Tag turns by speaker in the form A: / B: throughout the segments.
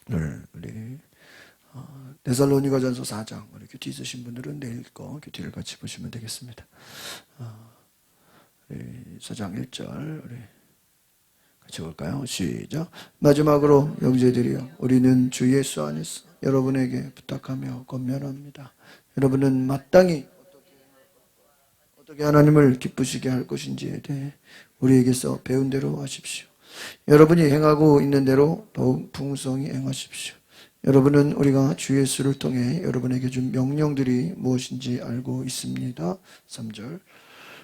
A: 오늘 우리 데살로니가전서 4장 우리 큐티 있으신 분들은 내일 거 큐티를 같이 보시면 되겠습니다. 4장 1절 우리 같이 볼까요? 시작. 마지막으로 형제들이여, 우리는 주 예수 안에서 여러분에게 부탁하며 권면합니다. 여러분은 마땅히 어떻게 하나님을 기쁘시게 할 것인지에 대해 우리에게서 배운 대로 하십시오. 여러분이 행하고 있는 대로 더욱 풍성히 행하십시오. 여러분은 우리가 주 예수를 통해 여러분에게 준 명령들이 무엇인지 알고 있습니다. 3절.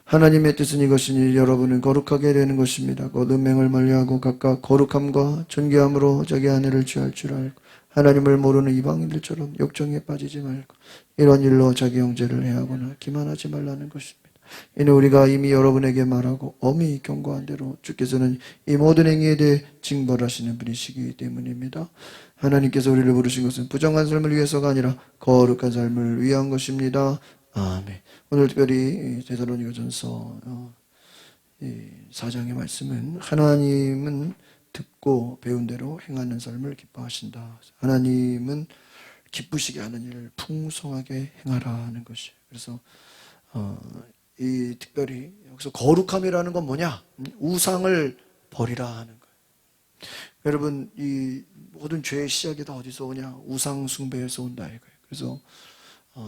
A: 하나님의 뜻은 이것이니 여러분은 거룩하게 되는 것입니다. 곧 음행을 멀리하고 각각 거룩함과 존귀함으로 자기 아내를 취할 줄 알고 하나님을 모르는 이방인들처럼 욕정에 빠지지 말고 이런 일로 자기 형제를 해하거나 기만하지 말라는 것입니다. 이는 우리가 이미 여러분에게 말하고 엄히 경고한 대로 주께서는 이 모든 행위에 대해 징벌하시는 분이시기 때문입니다. 하나님께서 우리를 부르신 것은 부정한 삶을 위해서가 아니라 거룩한 삶을 위한 것입니다. 아멘. 오늘 특별히 데살로니가전서 4장의 말씀은 하나님은 듣고 배운 대로 행하는 삶을 기뻐하신다. 하나님은 기쁘시게 하는 일을 풍성하게 행하라 하는 것이에요. 그래서 이 특별히 여기서 거룩함이라는 건 뭐냐? 우상을 버리라 하는 거예요. 여러분, 이 모든 죄의 시작이 다 어디서 오냐? 우상 숭배에서 온다 이거예요. 그래서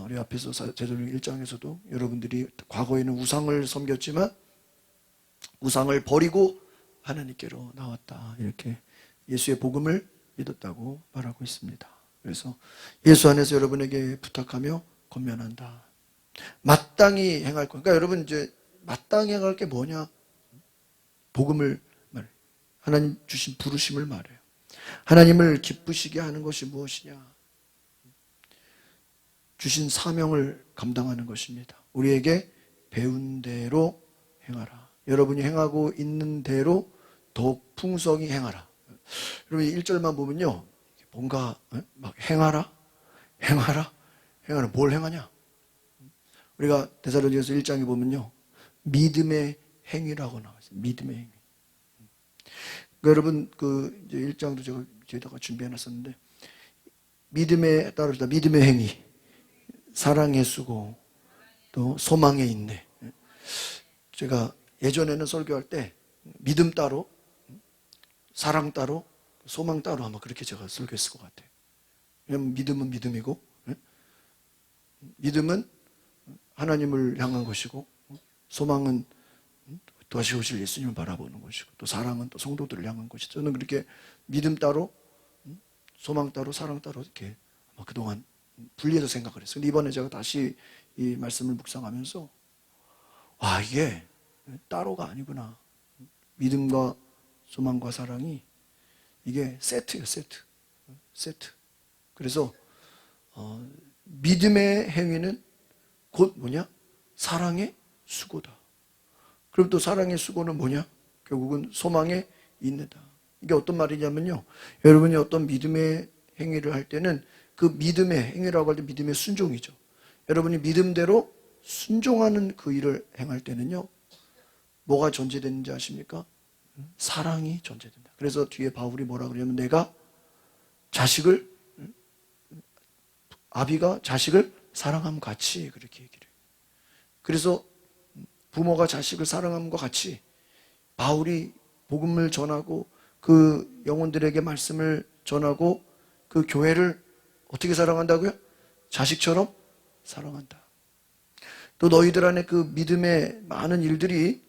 A: 우리 앞에서 데살로니가 1장에서도 여러분들이 과거에는 우상을 섬겼지만 우상을 버리고 하나님께로 나왔다. 이렇게 예수의 복음을 믿었다고 말하고 있습니다. 그래서 예수 안에서 여러분에게 부탁하며 권면한다. 마땅히 행할 것. 그러니까 여러분 이제 마땅히 행할 게 뭐냐? 복음을 말해요. 하나님 주신 부르심을 말해요. 하나님을 기쁘시게 하는 것이 무엇이냐? 주신 사명을 감당하는 것입니다. 우리에게 배운 대로 행하라. 여러분이 행하고 있는 대로 더욱 풍성히 행하라. 여러분 1절만 보면요. 뭔가 막 행하라. 뭘 행하냐? 우리가 데살로니가서 1장에 보면요. 믿음의 행위라고 나와 있어요. 믿음의 행위. 그러니까 여러분 이제 1장도 제가 뒤에다가 준비해 놨었는데 믿음에 따릅니다. 믿음의 행위. 사랑에 쓰고 또 소망에 있네. 제가 예전에는 설교할 때 믿음 따로 사랑 따로 소망 따로 아마 그렇게 제가 설교했을 것 같아요. 왜냐하면 믿음은 믿음이고 믿음은 하나님을 향한 것이고 소망은 다시 오실 예수님을 바라보는 것이고 또 사랑은 또 성도들을 향한 것이죠. 저는 그렇게 믿음 따로 소망 따로 사랑 따로 이렇게 아마 그동안 분리해서 생각을 했어요. 근데 이번에 제가 다시 이 말씀을 묵상하면서 와, 이게 따로가 아니구나. 믿음과 소망과 사랑이 이게 세트예요. 세트. 그래서 믿음의 행위는 곧 뭐냐? 사랑의 수고다. 그럼 또 사랑의 수고는 뭐냐? 결국은 소망에 있는다. 이게 어떤 말이냐면요. 여러분이 어떤 믿음의 행위를 할 때는 그 믿음의 행위라고 할 때 믿음의 순종이죠. 여러분이 믿음대로 순종하는 그 일을 행할 때는요. 뭐가 전제되는지 아십니까? 사랑이 전제된다. 그래서 뒤에 바울이 뭐라 그러냐면 내가 자식을 아비가 자식을 사랑함과 같이 그렇게 얘기를 해요. 그래서 부모가 자식을 사랑함과 같이 바울이 복음을 전하고 그 영혼들에게 말씀을 전하고 그 교회를 어떻게 사랑한다고요? 자식처럼 사랑한다. 또 너희들 안에 그 믿음의 많은 일들이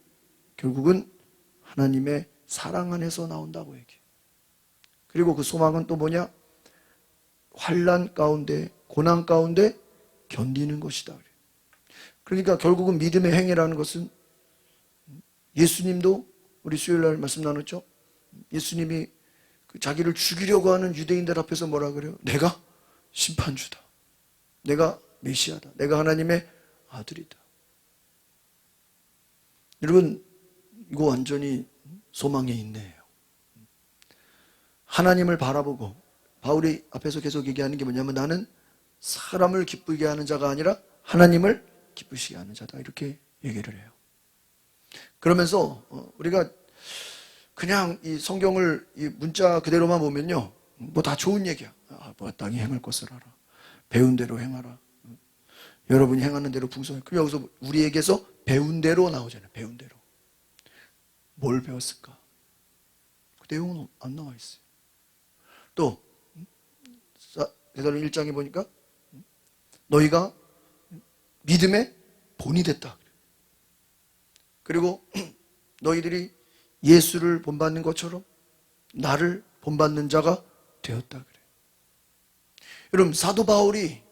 A: 결국은 하나님의 사랑 안에서 나온다고 얘기해요. 그리고 그 소망은 또 뭐냐? 환난 가운데 고난 가운데 견디는 것이다. 그러니까 결국은 믿음의 행위라는 것은 예수님도 우리 수요일날 말씀 나눴죠? 예수님이 자기를 죽이려고 하는 유대인들 앞에서 뭐라 그래요? 내가 심판주다. 내가 메시아다. 내가 하나님의 아들이다. 여러분 이거 완전히 소망의 인내예요. 하나님을 바라보고 바울이 앞에서 계속 얘기하는 게 뭐냐면 나는 사람을 기쁘게 하는 자가 아니라 하나님을 기쁘시게 하는 자다. 이렇게 얘기를 해요. 그러면서 우리가 그냥 이 성경을 이 문자 그대로만 보면요. 뭐 다 좋은 얘기야. 뭐 땅이 행할 것을 알아. 배운 대로 행하라. 여러분이 행하는 대로 풍성해. 그럼 여기서 우리에게서 배운 대로 나오잖아요. 배운 대로. 뭘 배웠을까? 그 내용은 안 나와 있어요. 또 베드로 1장에 보니까 너희가 믿음의 본이 됐다. 그리고 너희들이 예수를 본받는 것처럼 나를 본받는 자가 되었다 그래. 여러분 사도 바울이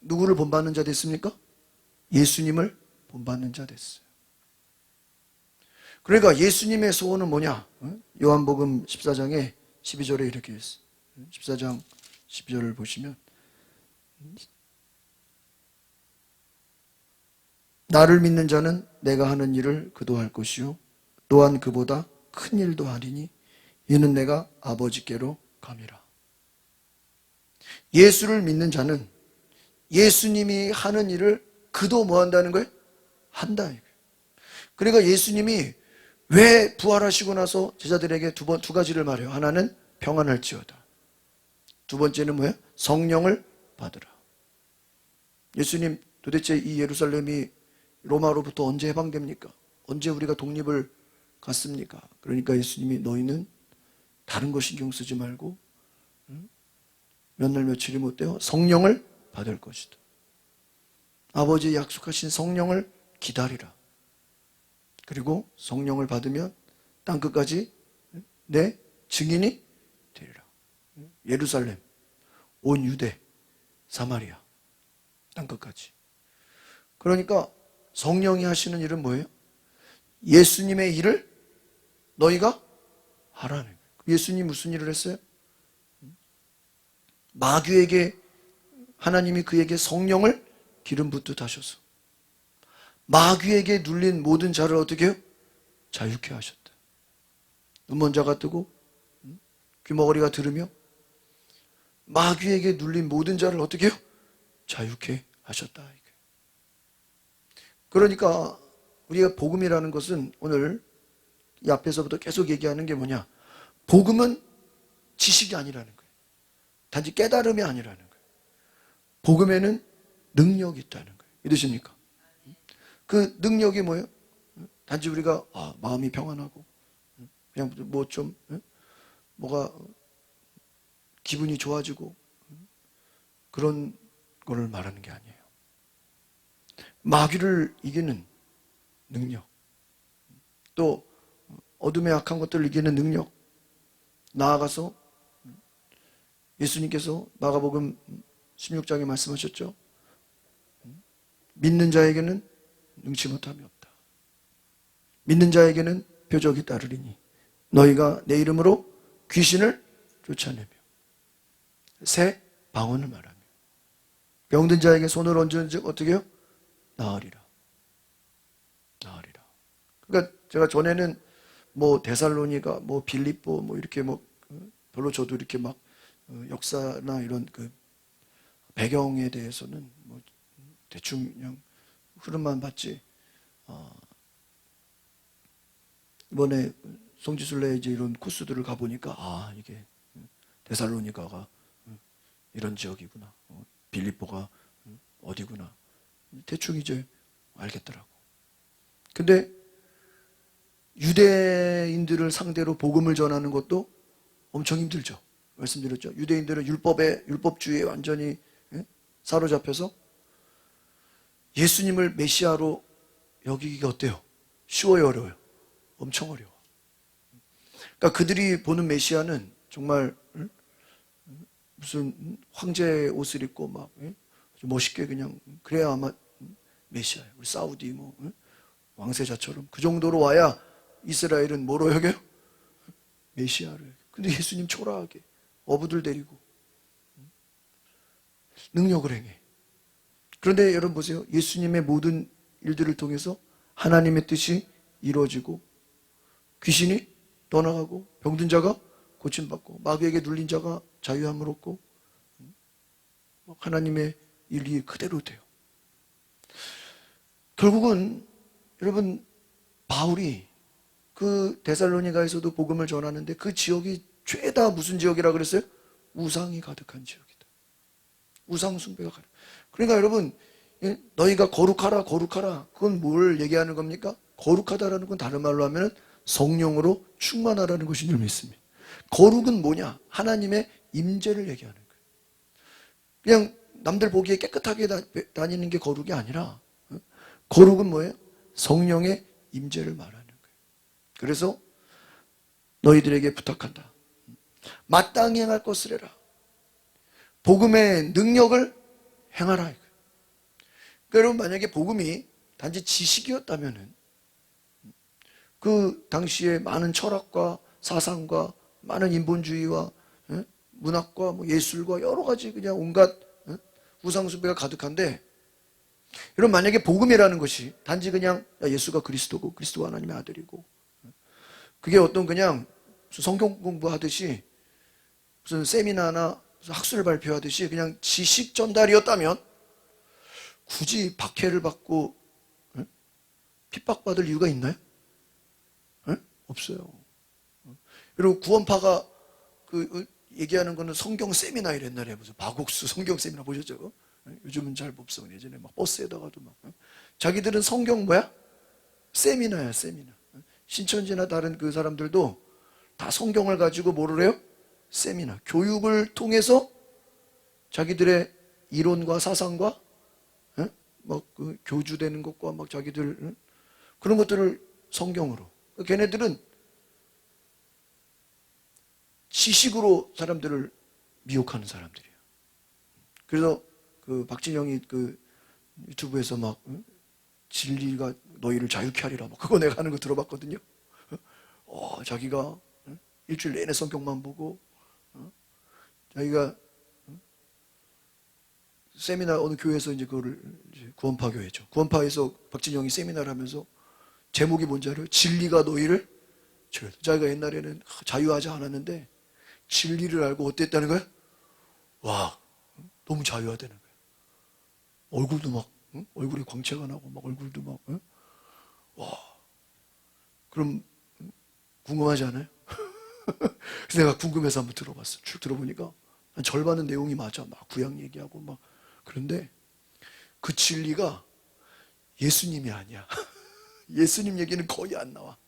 A: 누구를 본받는 자 됐습니까? 예수님을 본받는 자 됐어요. 그러니까 예수님의 소원은 뭐냐? 요한복음 14장에 12절에 이렇게 했어요. 14장 12절을 보시면 나를 믿는 자는 내가 하는 일을 그도 할 것이요 또한 그보다 큰 일도 하리니 이는 내가 아버지께로 감이라. 예수를 믿는 자는 예수님이 하는 일을 그도 뭐 한다는 거예요? 한다. 그러니까 예수님이 왜 부활하시고 나서 제자들에게 두 가지를 말해요. 하나는 평안할지어다. 두 번째는 뭐예요? 성령을 받으라. 예수님 도대체 이 예루살렘이 로마로부터 언제 해방됩니까? 언제 우리가 독립을 갔습니까? 그러니까 예수님이 너희는 다른 거 신경 쓰지 말고 몇 날 며칠이 못 돼요. 성령을 받을 것이다. 아버지 약속하신 성령을 기다리라. 그리고 성령을 받으면 땅끝까지 내 증인이 되리라. 예루살렘, 온 유대, 사마리아, 땅끝까지. 그러니까 성령이 하시는 일은 뭐예요? 예수님의 일을 너희가 하라는 거예요. 예수님 무슨 일을 했어요? 마귀에게 하나님이 그에게 성령을 기름 붓듯 하셔서 마귀에게 눌린 모든 자를 어떻게 해요? 자유케 하셨다. 눈먼 자가 뜨고 귀머거리가 들으며 마귀에게 눌린 모든 자를 어떻게 해요? 자유케 하셨다. 그러니까 우리가 복음이라는 것은 오늘 이 앞에서부터 계속 얘기하는 게 뭐냐? 복음은 지식이 아니라는 거예요. 단지 깨달음이 아니라는 거예요. 복음에는 능력이 있다는 거예요. 믿으십니까? 그 능력이 뭐예요? 단지 우리가 마음이 평안하고 그냥 뭐 좀 뭐가 기분이 좋아지고 그런 거를 말하는 게 아니에요. 마귀를 이기는 능력, 또 어둠의 악한 것들을 이기는 능력, 나아가서 예수님께서 마가복음 16장에 말씀하셨죠. 믿는 자에게는 능치 못함이 없다. 믿는 자에게는 표적이 따르리니 너희가 내 이름으로 귀신을 쫓아내며 새 방언을 말하며 병든 자에게 손을 얹은 즉 어떻게 해요? 나으리라. 나으리라. 그러니까 제가 전에는 뭐 데살로니가 뭐 빌립보 뭐 이렇게 뭐 별로 저도 이렇게 막 역사나 이런 그 배경에 대해서는 뭐 대충 그냥 흐름만 봤지. 이번에 송지순례 이제 이런 코스들을 가보니까 이게 데살로니가가 이런 지역이구나. 빌립보가 어디구나. 대충 이제 알겠더라고. 근데 유대인들을 상대로 복음을 전하는 것도 엄청 힘들죠. 말씀드렸죠. 유대인들은 율법주의에 완전히 사로잡혀서 예수님을 메시아로 여기기가 어때요? 쉬워요, 어려워요? 엄청 어려워. 그러니까 그들이 보는 메시아는 정말 무슨 황제 옷을 입고 막 멋있게 그냥 그래야 아마 메시아예요. 우리 사우디 뭐 왕세자처럼 그 정도로 와야 이스라엘은 뭐로 여겨요? 메시아를. 근데 예수님 초라하게 어부들 데리고 능력을 행해. 그런데 여러분 보세요. 예수님의 모든 일들을 통해서 하나님의 뜻이 이루어지고 귀신이 떠나가고 병든 자가 고침받고 마귀에게 눌린 자가 자유함을 얻고 하나님의 일이 그대로 돼요. 결국은 여러분 바울이 그 데살로니가에서도 복음을 전하는데 그 지역이 죄다 무슨 지역이라 그랬어요? 우상이 가득한 지역이다. 우상 숭배가 가득. 그러니까 여러분, 너희가 거룩하라 거룩하라, 그건 뭘 얘기하는 겁니까? 거룩하다라는 건 다른 말로 하면 성령으로 충만하라는 것인 줄 믿습니다. 거룩은 뭐냐? 하나님의 임재를 얘기하는 거예요. 그냥 남들 보기에 깨끗하게 다니는 게 거룩이 아니라, 거룩은 뭐예요? 성령의 임재를 말하는 거예요. 그래서 너희들에게 부탁한다. 마땅히 행할 것을 해라. 복음의 능력을 행하라. 그러니까 여러분, 만약에 복음이 단지 지식이었다면은 그 당시에 많은 철학과 사상과 많은 인본주의와 문학과 뭐 예술과 여러 가지 그냥 온갖 우상숭배가 가득한데, 여러분, 만약에 복음이라는 것이 단지 그냥 예수가 그리스도고 그리스도가 하나님의 아들이고, 그게 어떤 그냥 성경 공부하듯이 무슨 세미나나 무슨 학술 발표하듯이 그냥 지식 전달이었다면 굳이 박해를 받고 핍박받을 이유가 있나요? 없어요. 그리고 구원파가 얘기하는 거는 성경 세미나, 이랬나요? 무슨 박옥수 성경 세미나 보셨죠? 요즘은 잘 없어. 예전에 막 버스에다가도 막. 자기들은 성경 뭐야? 세미나야, 세미나. 신천지나 다른 그 사람들도 다 성경을 가지고 뭐를 해요? 세미나. 교육을 통해서 자기들의 이론과 사상과 막 그 교주되는 것과 막 자기들 그런 것들을 성경으로. 걔네들은 지식으로 사람들을 미혹하는 사람들이에요. 그래서 그 박진영이 그 유튜브에서 막 진리가 너희를 자유케 하리라, 막 그거 내가 하는 거 들어봤거든요. 자기가 일주일 내내 성경만 보고, 자기가 세미나 어느 교회에서 이제 그거를 이제 구원파 교회죠. 구원파에서 박진영이 세미나를 하면서 제목이 뭔지 알아요? 진리가 너희를 자유. 자기가 옛날에는 자유하지 않았는데 진리를 알고 어땠다는 거야? 와, 너무 자유하다는 거야. 얼굴도 막 얼굴에 광채가 나고 막 얼굴도 막 와. 그럼 궁금하지 않아요? 그래서 내가 궁금해서 한번 들어봤어. 쭉 들어보니까 한 절반은 내용이 맞아. 막 구약 얘기하고 막. 그런데 그 진리가 예수님이 아니야. 예수님 얘기는 거의 안 나와.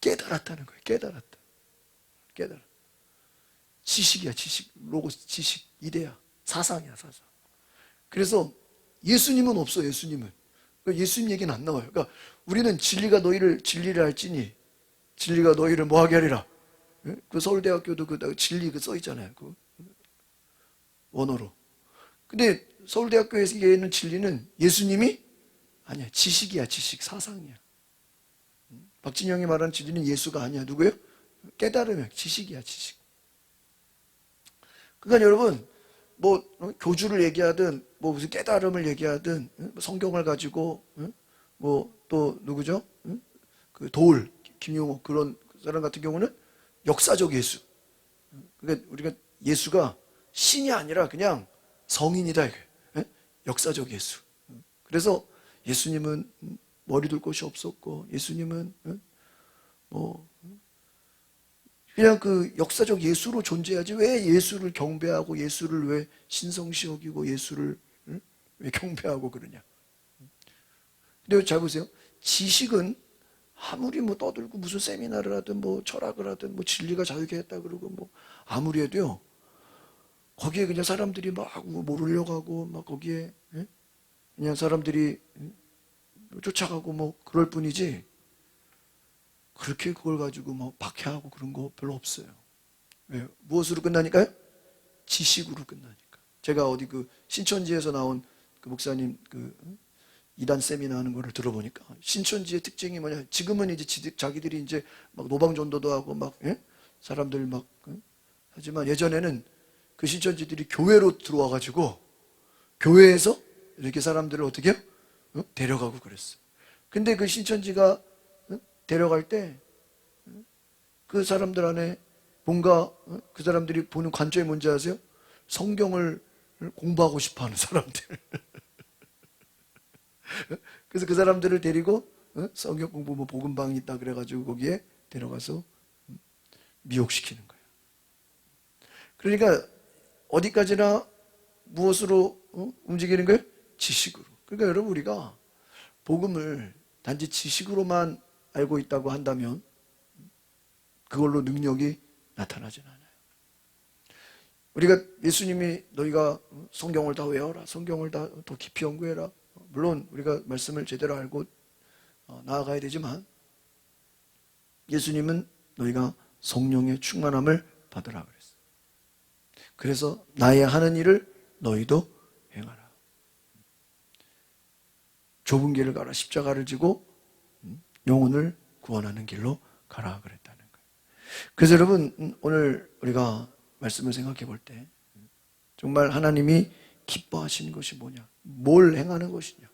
A: 깨달았다는 거예요. 깨달았다. 깨달아. 지식이야, 지식. 로고스, 지식. 이데야. 사상이야, 사상. 그래서 예수님은 없어, 예수님은. 예수님 얘기는 안 나와요. 그러니까 우리는 진리를 알지니 진리가 너희를 뭐하게 하리라. 그 서울대학교도 그 진리 그 써 있잖아요. 그 원어로. 근데 서울대학교에서 얘기하는 진리는 예수님이 아니야. 지식이야, 지식. 사상이야. 박진영이 말하는 진리는 예수가 아니야. 누구예요? 깨달음이야. 지식이야, 지식. 그러니까 여러분, 뭐 교주를 얘기하든 뭐 무슨 깨달음을 얘기하든 성경을 가지고 뭐 또 누구죠? 그 도울 김용호 그런 사람 같은 경우는 역사적 예수. 그러니까 우리가 예수가 신이 아니라 그냥 성인이다. 역사적 예수. 그래서 예수님은 머리 둘 곳이 없었고, 예수님은 뭐 그냥 그 역사적 예수로 존재하지 왜 예수를 경배하고 예수를 왜 신성시 여기고 예수를 왜 경배하고 그러냐. 근데 잘 보세요. 지식은 아무리 뭐 떠들고 무슨 세미나를 하든 뭐 철학을 하든 뭐 진리가 자유케 했다 그러고 뭐 아무리 해도요, 거기에 그냥 사람들이 막 모르려고 하고 막 거기에 그냥 사람들이 쫓아가고 뭐 그럴 뿐이지, 그렇게 그걸 가지고 뭐 박해하고 그런 거 별로 없어요. 왜? 무엇으로 끝나니까요? 지식으로 끝나니까. 제가 어디 그 신천지에서 나온 그 목사님 그 이단 세미나 하는 거를 들어보니까 신천지의 특징이 뭐냐? 지금은 이제 자기들이 이제 막 노방전도도 하고 막 사람들 막 하지만 예전에는 그 신천지들이 교회로 들어와 가지고 교회에서 이렇게 사람들을 어떻게 해요? 데려가고 그랬어요. 근데 그 신천지가 데려갈 때 그 사람들 안에 뭔가 그 사람들이 보는 관점이 뭔지 아세요? 성경을 공부하고 싶어하는 사람들. 그래서 그 사람들을 데리고 성경 공부 뭐 복음방이 있다 그래가지고 거기에 데려가서 미혹시키는 거예요. 그러니까 어디까지나 무엇으로 움직이는 거예요? 지식으로. 그러니까 여러분, 우리가 복음을 단지 지식으로만 알고 있다고 한다면 그걸로 능력이 나타나진 않아요. 우리가 예수님이 너희가 성경을 다 외워라, 성경을 다 더 깊이 연구해라. 물론 우리가 말씀을 제대로 알고 나아가야 되지만, 예수님은 너희가 성령의 충만함을 받으라 그랬어요. 그래서 나의 하는 일을 너희도 행하라. 좁은 길을 가라. 십자가를 지고 영혼을 구원하는 길로 가라 그랬다는 거예요. 그래서 여러분, 오늘 우리가 말씀을 생각해 볼 때 정말 하나님이 기뻐하시는 것이 뭐냐? 뭘 행하는 것이냐?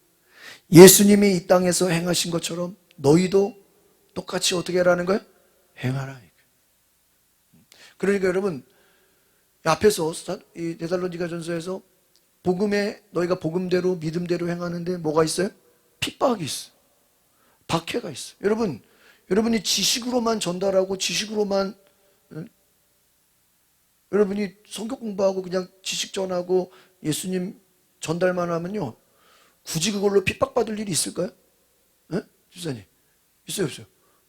A: 예수님이 이 땅에서 행하신 것처럼 너희도 똑같이 어떻게 하라는 거예요? 행하라. 그러니까 여러분, 앞에서 이 데살로니가 전서에서 복음에 너희가 복음대로 믿음대로 행하는데 뭐가 있어요? 핍박이 있어요. 박해가 있어요. 여러분이 지식으로만 전달하고 지식으로만 여러분이 성경 공부하고 그냥 지식 전하고 예수님 전달만 하면요, 굳이 그걸로 핍박받을 일이 있을까요? 네? 집사님, 있어요, 없어요?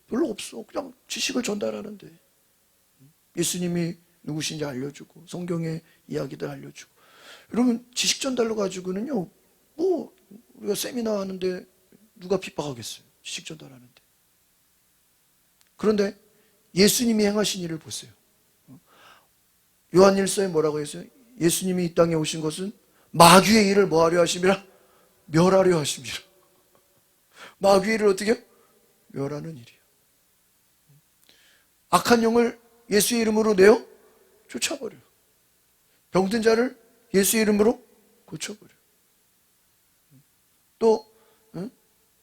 A: 별로 없어. 그냥 지식을 전달하는데 예수님이 누구신지 알려주고 성경의 이야기들 알려주고. 여러분, 지식 전달로 가지고는요, 뭐 우리가 세미나 하는데 누가 핍박하겠어요? 지식 전달하는데. 그런데 예수님이 행하신 일을 보세요. 요한일서에 뭐라고 했어요? 예수님이 이 땅에 오신 것은 마귀의 일을 뭐하려 하심이라? 멸하려 하심이라. 마귀의 일을 어떻게 해요? 멸하는 일이에요. 악한 영을 예수의 이름으로 내어 쫓아버려요. 병든 자를 예수의 이름으로 고쳐버려요. 또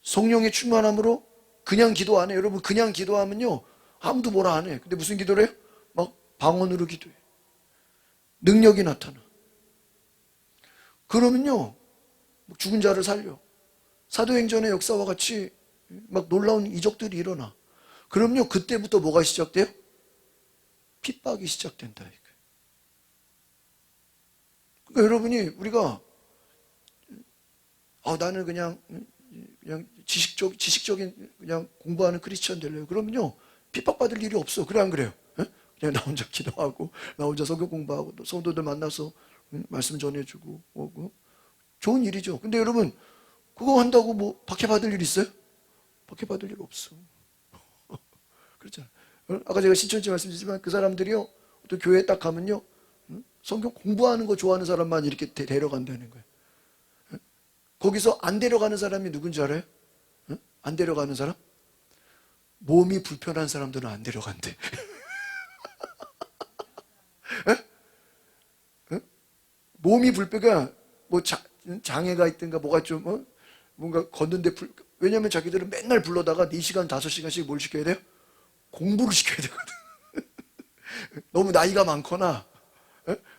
A: 성령의 충만함으로 그냥 기도 안 해요. 여러분, 그냥 기도하면요, 아무도 뭐라 안 해. 근데 무슨 기도를 해요? 막 방언으로 기도해. 능력이 나타나. 그러면요, 죽은 자를 살려. 사도행전의 역사와 같이 막 놀라운 이적들이 일어나. 그럼요, 그때부터 뭐가 시작돼요? 핍박이 시작된다. 그러니까 여러분이, 우리가 나는 그냥 지식적인 그냥 공부하는 크리스천 되려고 그러면요, 핍박받을 일이 없어. 그래, 안 그래요? 그냥 나 혼자 기도하고 나 혼자 성경 공부하고 또 성도들 만나서 말씀 전해주고 오고 좋은 일이죠. 근데 여러분, 그거 한다고 뭐 박해받을 일 있어요? 박해받을 일 없어. 그렇잖아요. 아까 제가 신천지 말씀드렸지만 그 사람들이요, 또 교회에 딱 가면요, 성경 공부하는 거 좋아하는 사람만 이렇게 데려간다는 거예요. 거기서 안 데려가는 사람이 누군지 알아요? 안 데려가는 사람? 몸이 불편한 사람들은 안 데려간대. 몸이 불편가 뭐 장애가 있든가 뭐가 좀 뭔가 걷는데 왜냐면 자기들은 맨날 불러다가 4시간 5시간씩 뭘 시켜야 돼요? 공부를 시켜야 되거든. 너무 나이가 많거나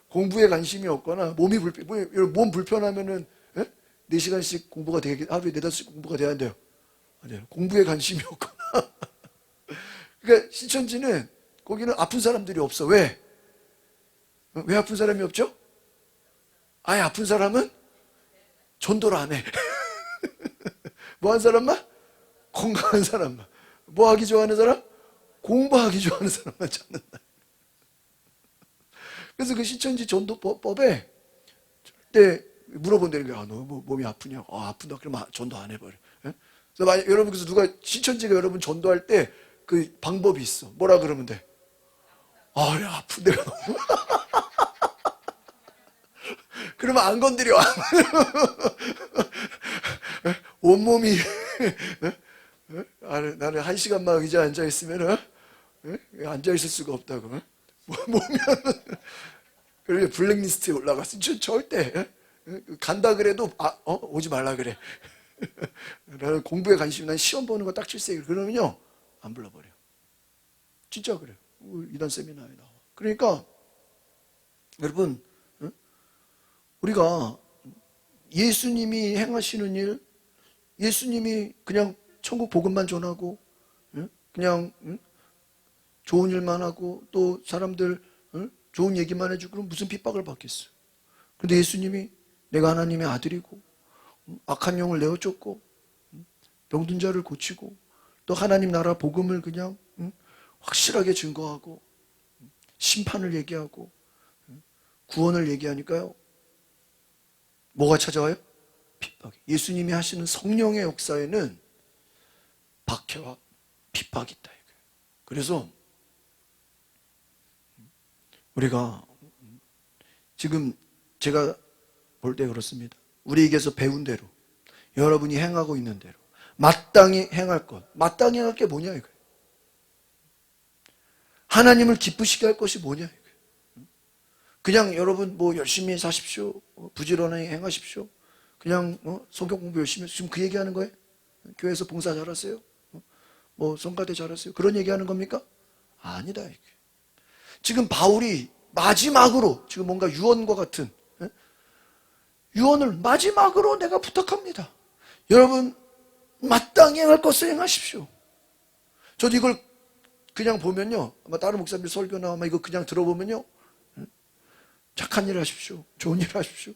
A: 공부에 관심이 없거나 몸이 몸 불편하면은 4시간씩 공부가 하루에 4-5시간 공부가 돼야 돼요. 아니요. 공부에 관심이 없거나. 그러니까 신천지는 거기는 아픈 사람들이 없어. 왜? 왜 아픈 사람이 없죠? 아예 아픈 사람은 전도를 안 해. 뭐 한 사람만? 건강한 사람만. 뭐 하기 좋아하는 사람? 공부하기 좋아하는 사람만 찾는다. 그래서 그 신천지 전도법에 절대 물어본다는 거야. 너 몸이 아프냐고. 아프다. 그러면 전도 안 해버려. 그래서 만약 여러분, 그래서 누가 신천지가 여러분 전도할 때 그 방법이 있어. 뭐라 그러면 돼? 야, 아픈 데가 너무. 그러면 안 건드려. 온몸이. 나는 1시간만 의자에 앉아있으면 앉아있을 수가 없다고. 몸이. 그러면 블랙리스트에 올라갔어. 절대. 간다 그래도 오지 말라 그래. 나는 공부에 관심이, 난 시험 보는 거 딱 7세. 그러면요, 안 불러버려. 진짜 그래요. 이단 세미나에 나와. 그러니까 여러분, 우리가 예수님이 행하시는 일, 예수님이 그냥 천국 복음만 전하고 그냥 좋은 일만 하고 또 사람들 좋은 얘기만 해주고 그럼 무슨 핍박을 받겠어요. 그런데 예수님이 내가 하나님의 아들이고 악한 영을 내어쫓고 병든 자를 고치고 또 하나님 나라 복음을 그냥 확실하게 증거하고 심판을 얘기하고 구원을 얘기하니까요. 뭐가 찾아와요? 핍박이. 예수님이 하시는 성령의 역사에는 박해와 핍박이 있다. 그래서 우리가 지금 제가 볼 때 그렇습니다. 우리에게서 배운 대로 여러분이 행하고 있는 대로 마땅히 행할 것. 마땅히 행할 게 뭐냐 이거예요. 하나님을 기쁘시게 할 것이 뭐냐 이거예요. 그냥 여러분 뭐 열심히 사십시오. 부지런히 행하십시오. 그냥 성경 공부 열심히 해서 지금 그 얘기하는 거예요? 교회에서 봉사 잘하세요? 뭐 성가대 잘하세요? 그런 얘기하는 겁니까? 아니다 이게. 지금 바울이 마지막으로 지금 뭔가 유언과 같은 유언을 마지막으로 내가 부탁합니다. 여러분 마땅히 행할 것을 행하십시오. 저도 이걸 그냥 보면요, 아마 다른 목사님들 설교나 아마 이거 그냥 들어보면요, 착한 일 하십시오. 좋은 일 하십시오.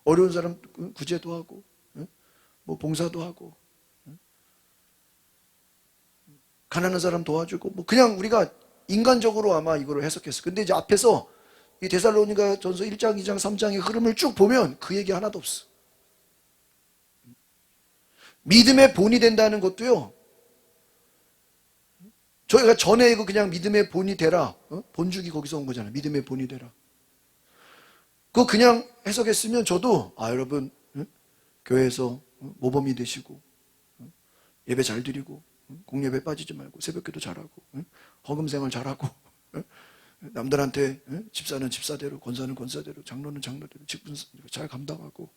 A: 어려운 사람 구제도 하고, 뭐 봉사도 하고, 가난한 사람 도와주고, 뭐 그냥 우리가 인간적으로 아마 이걸 해석했어요. 근데 이제 앞에서 이 데살로니가 전서 1장, 2장, 3장의 흐름을 쭉 보면 그 얘기 하나도 없어. 믿음의 본이 된다는 것도요, 저희가 전에 이거 그냥 믿음의 본이 되라. 본죽이 거기서 온 거잖아요. 믿음의 본이 되라. 그거 그냥 해석했으면 저도, 여러분, 교회에서 모범이 되시고, 예배 잘 드리고, 공예배 빠지지 말고, 새벽기도 잘하고, 헌금 생활 잘하고, 남들한테 집사는 집사대로, 권사는 권사대로, 장로는 장로대로, 직분 잘 감당하고,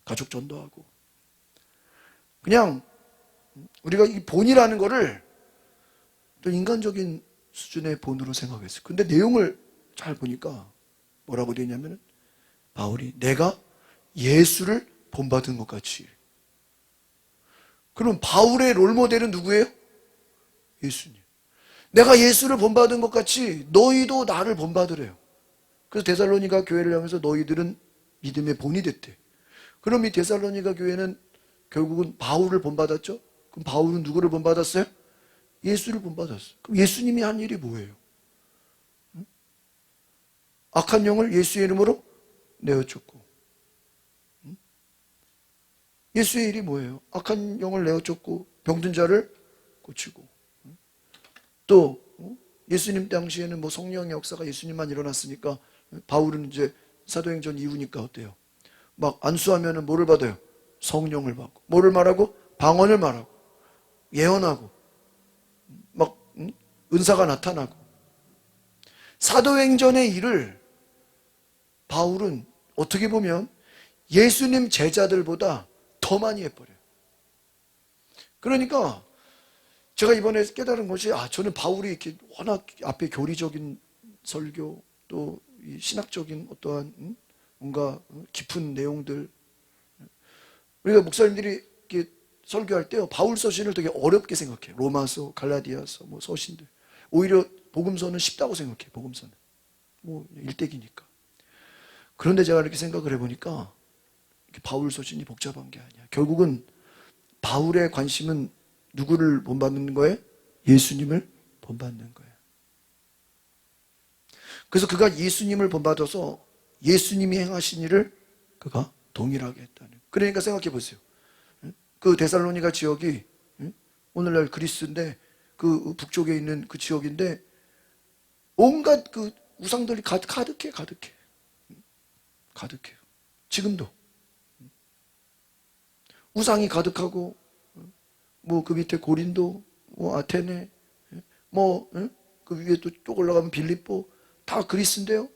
A: 가족 전도하고. 그냥 우리가 이 본이라는 거를 또 인간적인 수준의 본으로 생각했어요. 근데 내용을 잘 보니까 뭐라고 되어 있냐면 바울이 내가 예수를 본받은 것 같이. 그럼 바울의 롤모델은 누구예요? 예수님. 내가 예수를 본받은 것 같이 너희도 나를 본받으래요. 그래서 데살로니가 교회를 향해서 너희들은 믿음의 본이 됐대. 그럼 이 데살로니가 교회는 결국은 바울을 본받았죠? 그럼 바울은 누구를 본받았어요? 예수를 본받았어요. 그럼 예수님이 한 일이 뭐예요? 악한 영을 예수의 이름으로 내어쫓고. 예수의 일이 뭐예요? 악한 영을 내어쫓고 병든 자를 고치고. 또 예수님 당시에는 뭐 성령의 역사가 예수님만 일어났으니까 바울은 이제 사도행전 이후니까 어때요? 막 안수하면은 뭐를 받아요? 성령을 받고. 뭐를 말하고? 방언을 말하고. 예언하고. 막 은사가 나타나고. 사도행전의 일을 바울은 어떻게 보면 예수님 제자들보다 더 많이 해버려요. 그러니까 제가 이번에 깨달은 것이 저는 바울이 이렇게 워낙 앞에 교리적인 설교 또 신학적인 어떠한 뭔가 깊은 내용들 우리가 목사님들이 이렇게 설교할 때요 바울 서신을 되게 어렵게 생각해요. 로마서, 갈라디아서, 뭐 서신들 오히려 복음서는 쉽다고 생각해요. 복음서는 뭐 일대기니까. 그런데 제가 이렇게 생각을 해보니까 바울 서신이 복잡한 게 아니야. 결국은 바울의 관심은 누구를 본받는 거예요? 예수님을 본받는 거예요. 그래서 그가 예수님을 본받아서 예수님이 행하신 일을 그가 동일하게 했다는. 그러니까 생각해 보세요. 그 데살로니가 지역이 오늘날 그리스인데 그 북쪽에 있는 그 지역인데 온갖 그 우상들이 가득해. 가득해요. 지금도. 우상이 가득하고 뭐 그 밑에 고린도, 뭐 아테네, 뭐 그 위에 또 쭉 올라가면 빌립보 다 그리스인데요.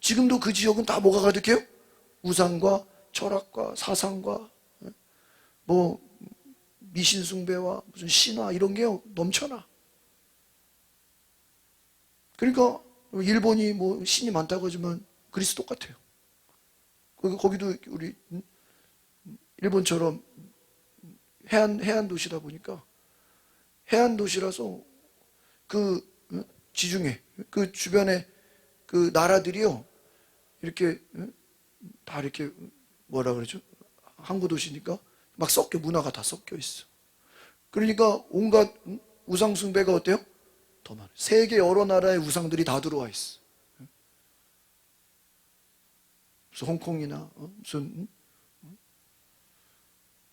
A: 지금도 그 지역은 다 뭐가 가득해요? 우상과 철학과 사상과 뭐 미신 숭배와 무슨 신화 이런 게 넘쳐나. 그러니까 일본이 뭐 신이 많다고 하지만 그리스 똑같아요. 거기도 우리 일본처럼 해안 도시다 보니까 해안 도시라서 그 지중해 그 주변에 그 나라들이요, 이렇게 다 이렇게 뭐라 그러죠? 항구 도시니까 막 섞여, 문화가 다 섞여 있어. 그러니까 온갖 우상 숭배가 어때요? 더 많아요. 세계 여러 나라의 우상들이 다 들어와 있어. 무슨 홍콩이나 무슨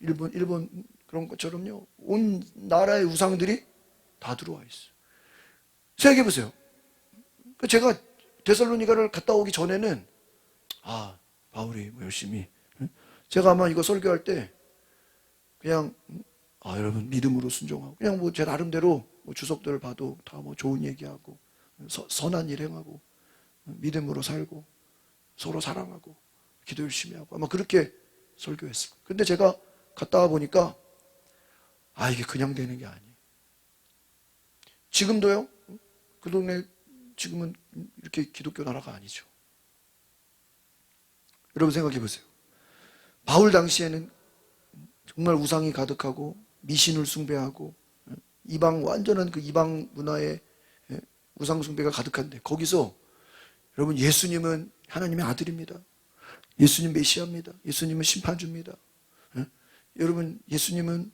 A: 일본 그런 것처럼요, 온 나라의 우상들이 다 들어와 있어. 생각해 보세요. 제가 데살로니가를 갔다 오기 전에는 바울이 뭐 열심히, 제가 아마 이거 설교할 때 그냥 여러분 믿음으로 순종하고 그냥 뭐 제 나름대로 뭐 주석들을 봐도 다 뭐 좋은 얘기하고 선한 일 행하고 믿음으로 살고 서로 사랑하고 기도 열심히 하고 아마 그렇게 설교했을 거예요. 근데 제가 갔다 와 보니까 이게 그냥 되는 게 아니에요. 지금도요, 그 동네 지금은 이렇게 기독교 나라가 아니죠. 여러분 생각해 보세요. 바울 당시에는 정말 우상이 가득하고 미신을 숭배하고 이방, 완전한 그 이방 문화의 우상 숭배가 가득한데, 거기서 여러분 예수님은 하나님의 아들입니다. 예수님 메시아입니다. 예수님은 심판주입니다. 여러분 예수님은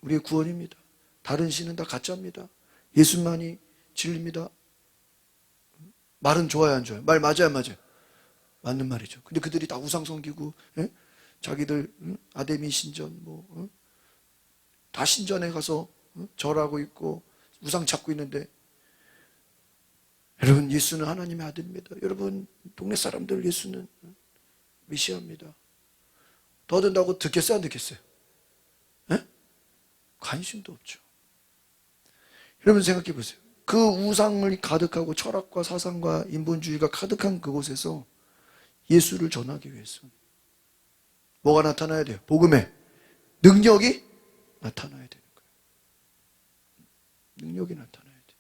A: 우리의 구원입니다. 다른 신은 다 가짜입니다. 예수만이 진리입니다. 말은 좋아요, 안 좋아요? 말 맞아요, 안 맞아요? 맞는 말이죠. 근데 그들이 다 우상 섬기고, 자기들 아데미 신전 다 신전에 가서 절하고 있고 우상 찾고 있는데, 여러분 예수는 하나님의 아들입니다. 여러분 동네 사람들 예수는 메시아입니다. 더 된다고 듣겠어요, 안 듣겠어요? 관심도 없죠. 여러분 생각해 보세요. 그 우상을 가득하고 철학과 사상과 인본주의가 가득한 그곳에서 예수를 전하기 위해서 뭐가 나타나야 돼요? 복음의 능력이 나타나야 되는 거예요. 능력이 나타나야 돼요.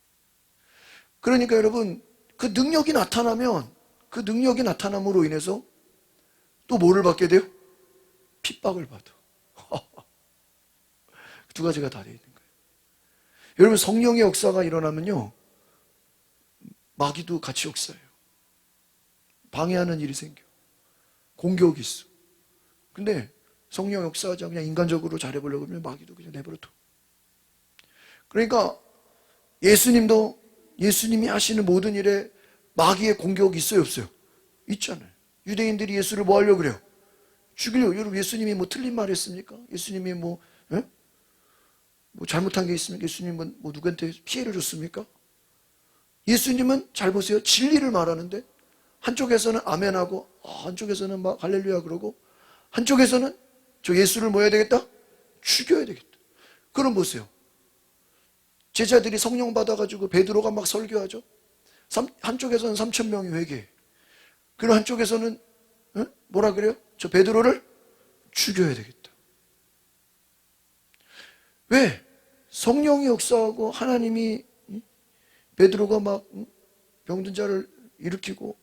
A: 그러니까 여러분, 그 능력이 나타나면 그 능력이 나타남으로 인해서 또 뭐를 받게 돼요? 핍박을 받아. 두 가지가 다 되어 있는 거예요. 여러분 성령의 역사가 일어나면요, 마귀도 같이 역사해요. 방해하는 일이 생겨. 공격이 있어. 근데 성령 역사하지 않고 그냥 인간적으로 잘해보려고 하면 마귀도 그냥 내버려둬. 그러니까 예수님도 예수님이 하시는 모든 일에 마귀의 공격이 있어요, 없어요? 있잖아요. 유대인들이 예수를 뭐 하려고 그래요? 죽이려고. 여러분 예수님이 뭐 틀린 말 했습니까? 예수님이 뭐 잘못한 게 있습니까? 예수님은 뭐 누구한테 피해를 줬습니까? 예수님은 잘 보세요. 진리를 말하는데 한쪽에서는 아멘하고 한쪽에서는 막 할렐루야 그러고, 한쪽에서는 저 예수를 뭐 해야 되겠다? 죽여야 되겠다. 그럼 보세요. 제자들이 성령 받아가지고 베드로가 막 설교하죠. 한쪽에서는 3,000명이 회개해. 그리고 한쪽에서는 뭐라 그래요? 저 베드로를 죽여야 되겠다. 왜? 성령이 역사하고 하나님이 베드로가 막 병든 자를 일으키고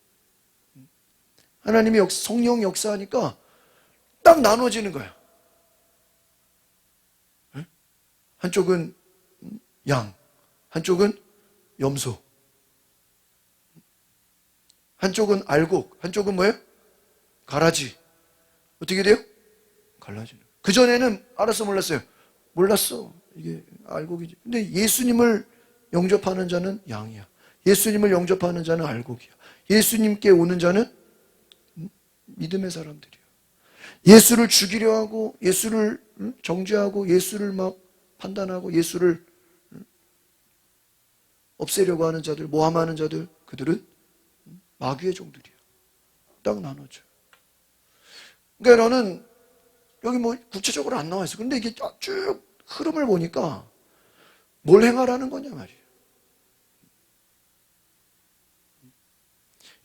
A: 하나님이 성령이 역사하니까 딱 나눠지는 거야. 한쪽은 양, 한쪽은 염소, 한쪽은 알곡, 한쪽은 뭐예요? 가라지. 어떻게 돼요? 갈라지는 거예요. 그전에는 알았어, 몰랐어요? 몰랐어. 이게 알곡이지. 근데 예수님을 영접하는 자는 양이야. 예수님을 영접하는 자는 알곡이야. 예수님께 오는 자는 믿음의 사람들이야. 예수를 죽이려 하고 예수를 정죄하고 예수를 막 판단하고 예수를 없애려고 하는 자들, 모함하는 자들, 그들은 마귀의 종들이야. 딱 나눠져. 그러니까 너는 여기 뭐 구체적으로 안 나와 있어. 근데 이게 쭉 흐름을 보니까 뭘 행하라는 거냐 말이에요.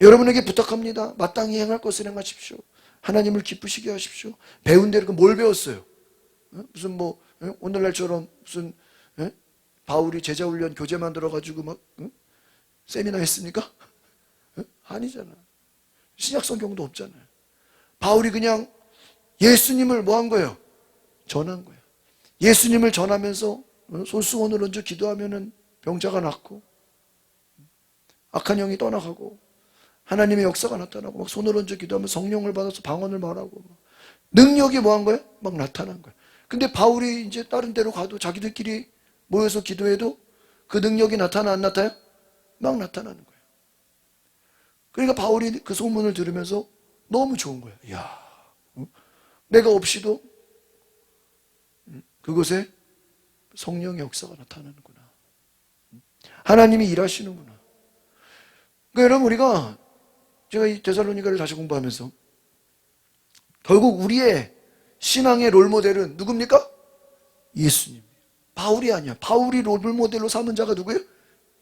A: 여러분에게 부탁합니다. 마땅히 행할 것을 행하십시오. 하나님을 기쁘시게 하십시오. 배운 대로 뭘 배웠어요? 무슨 뭐 오늘날처럼 무슨 바울이 제자훈련 교재 만들어가지고 막 세미나 했습니까? 아니잖아. 신약성경도 없잖아요. 바울이 그냥 예수님을 뭐 한 거예요? 전한 거예요. 예수님을 전하면서 손수건을 얹어 기도하면은 병자가 낫고, 악한 영이 떠나가고 하나님의 역사가 나타나고 막 손을 얹어 기도하면 성령을 받아서 방언을 말하고 능력이 뭐 한 거야? 막 나타난 거야. 근데 바울이 이제 다른 데로 가도 자기들끼리 모여서 기도해도 그 능력이 나타나 안 나타나요? 막 나타나는 거예요. 그러니까 바울이 그 소문을 들으면서 너무 좋은 거예요. 이야, 내가 없이도 그곳에 성령의 역사가 나타나는구나. 하나님이 일하시는구나. 그러니까 여러분, 우리가 제가 이 데살로니가를 다시 공부하면서 결국 우리의 신앙의 롤모델은 누굽니까? 예수님. 바울이 아니야. 바울이 롤모델로 삼은 자가 누구예요?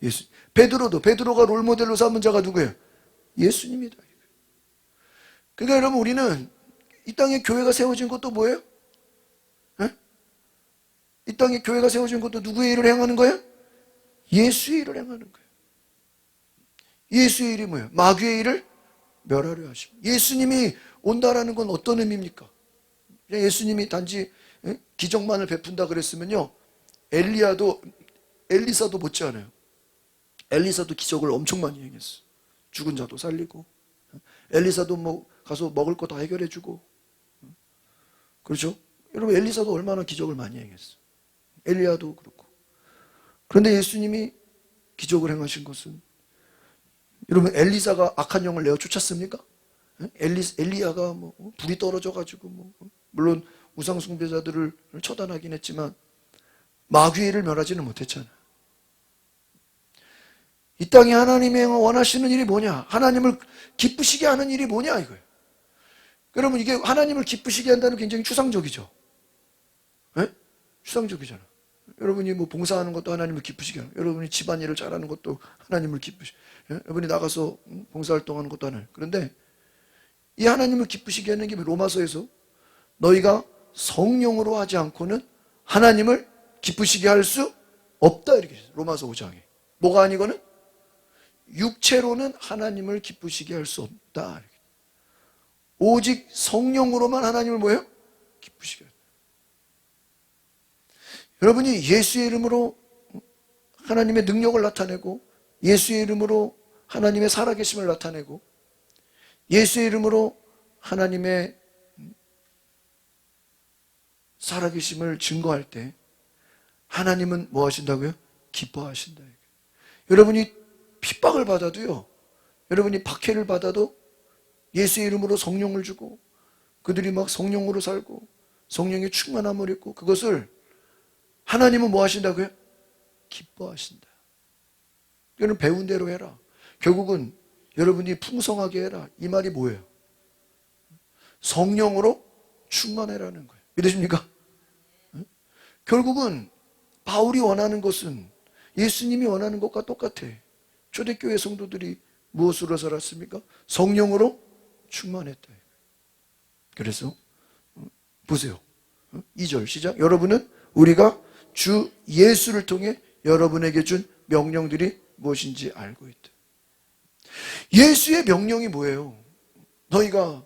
A: 예수. 베드로가 롤모델로 삼은 자가 누구예요? 예수님이다. 그러니까 여러분, 우리는 이 땅에 교회가 세워진 것도 뭐예요? 에? 이 땅에 교회가 세워진 것도 누구의 일을 행하는 거예요? 예수의 일을 행하는 거예요. 예수의 일이 뭐예요? 마귀의 일을 멸하려 하십니다. 예수님이 온다라는 건 어떤 의미입니까? 예수님이 단지 기적만을 베푼다 그랬으면요, 엘리사도 못지않아요. 엘리사도 기적을 엄청 많이 행했어. 죽은 자도 살리고, 엘리사도 뭐 가서 먹을 거 다 해결해 주고, 그렇죠? 여러분, 엘리사도 얼마나 기적을 많이 행했어. 엘리야도 그렇고. 그런데 예수님이 기적을 행하신 것은, 여러분, 엘리사가 악한 영을 내어 쫓았습니까? 엘리야가 뭐 불이 떨어져 가지고 물론 우상 숭배자들을 처단하긴 했지만 마귀의 일을 멸하지는 못했잖아요. 이 땅에 하나님이 원하시는 일이 뭐냐? 하나님을 기쁘시게 하는 일이 뭐냐 이거예요. 여러분, 이게 하나님을 기쁘시게 한다는 게 굉장히 추상적이죠. 네? 추상적이잖아. 여러분이 뭐 봉사하는 것도 하나님을 기쁘시게 하는, 여러분이 집안일을 잘하는 것도 하나님을 기쁘시게, 여러분이 나가서 봉사활동하는 것도 하나님. 그런데 이 하나님을 기쁘시게 하는 게 로마서에서 너희가 성령으로 하지 않고는 하나님을 기쁘시게 할 수 없다 이렇게 했어요. 로마서 5장에. 뭐가 아니고는 육체로는 하나님을 기쁘시게 할 수 없다. 이렇게. 오직 성령으로만 하나님을 뭐예요? 기쁘시게 한다. 여러분이 예수의 이름으로 하나님의 능력을 나타내고, 예수의 이름으로 하나님의 살아계심을 나타내고, 예수의 이름으로 하나님의 살아계심을 증거할 때 하나님은 뭐 하신다고요? 기뻐하신다. 여러분이 핍박을 받아도요, 여러분이 박해를 받아도 예수의 이름으로 성령을 주고 그들이 막 성령으로 살고 성령의 충만함을 입고, 그것을 하나님은 뭐 하신다고요? 기뻐하신다. 이거는 배운 대로 해라. 결국은 여러분이 풍성하게 해라. 이 말이 뭐예요? 성령으로 충만해라는 거예요. 믿으십니까? 결국은 바울이 원하는 것은 예수님이 원하는 것과 똑같아. 초대교회 성도들이 무엇으로 살았습니까? 성령으로 충만했다. 그래서 보세요. 2절 시작. 여러분은 우리가 주 예수를 통해 여러분에게 준 명령들이 무엇인지 알고 있다. 예수의 명령이 뭐예요? 너희가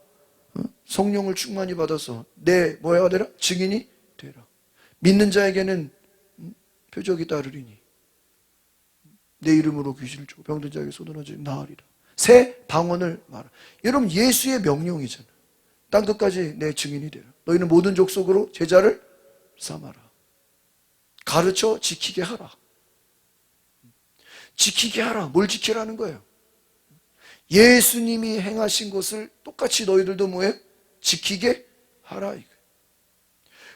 A: 성령을 충만히 받아서 내 뭐야 되라? 증인이 되라. 믿는 자에게는 표적이 따르리니 내 이름으로 귀신을 쫓고 병든 자에게 손을 얹어 나으리라. 새 방언을 말하. 여러분, 예수의 명령이잖아. 땅 끝까지 내 증인이 되라. 너희는 모든 족속으로 제자를 삼아라. 가르쳐 지키게 하라. 지키게 하라. 뭘 지키라는 거예요? 예수님이 행하신 것을 똑같이 너희들도 뭐해? 지키게 하라.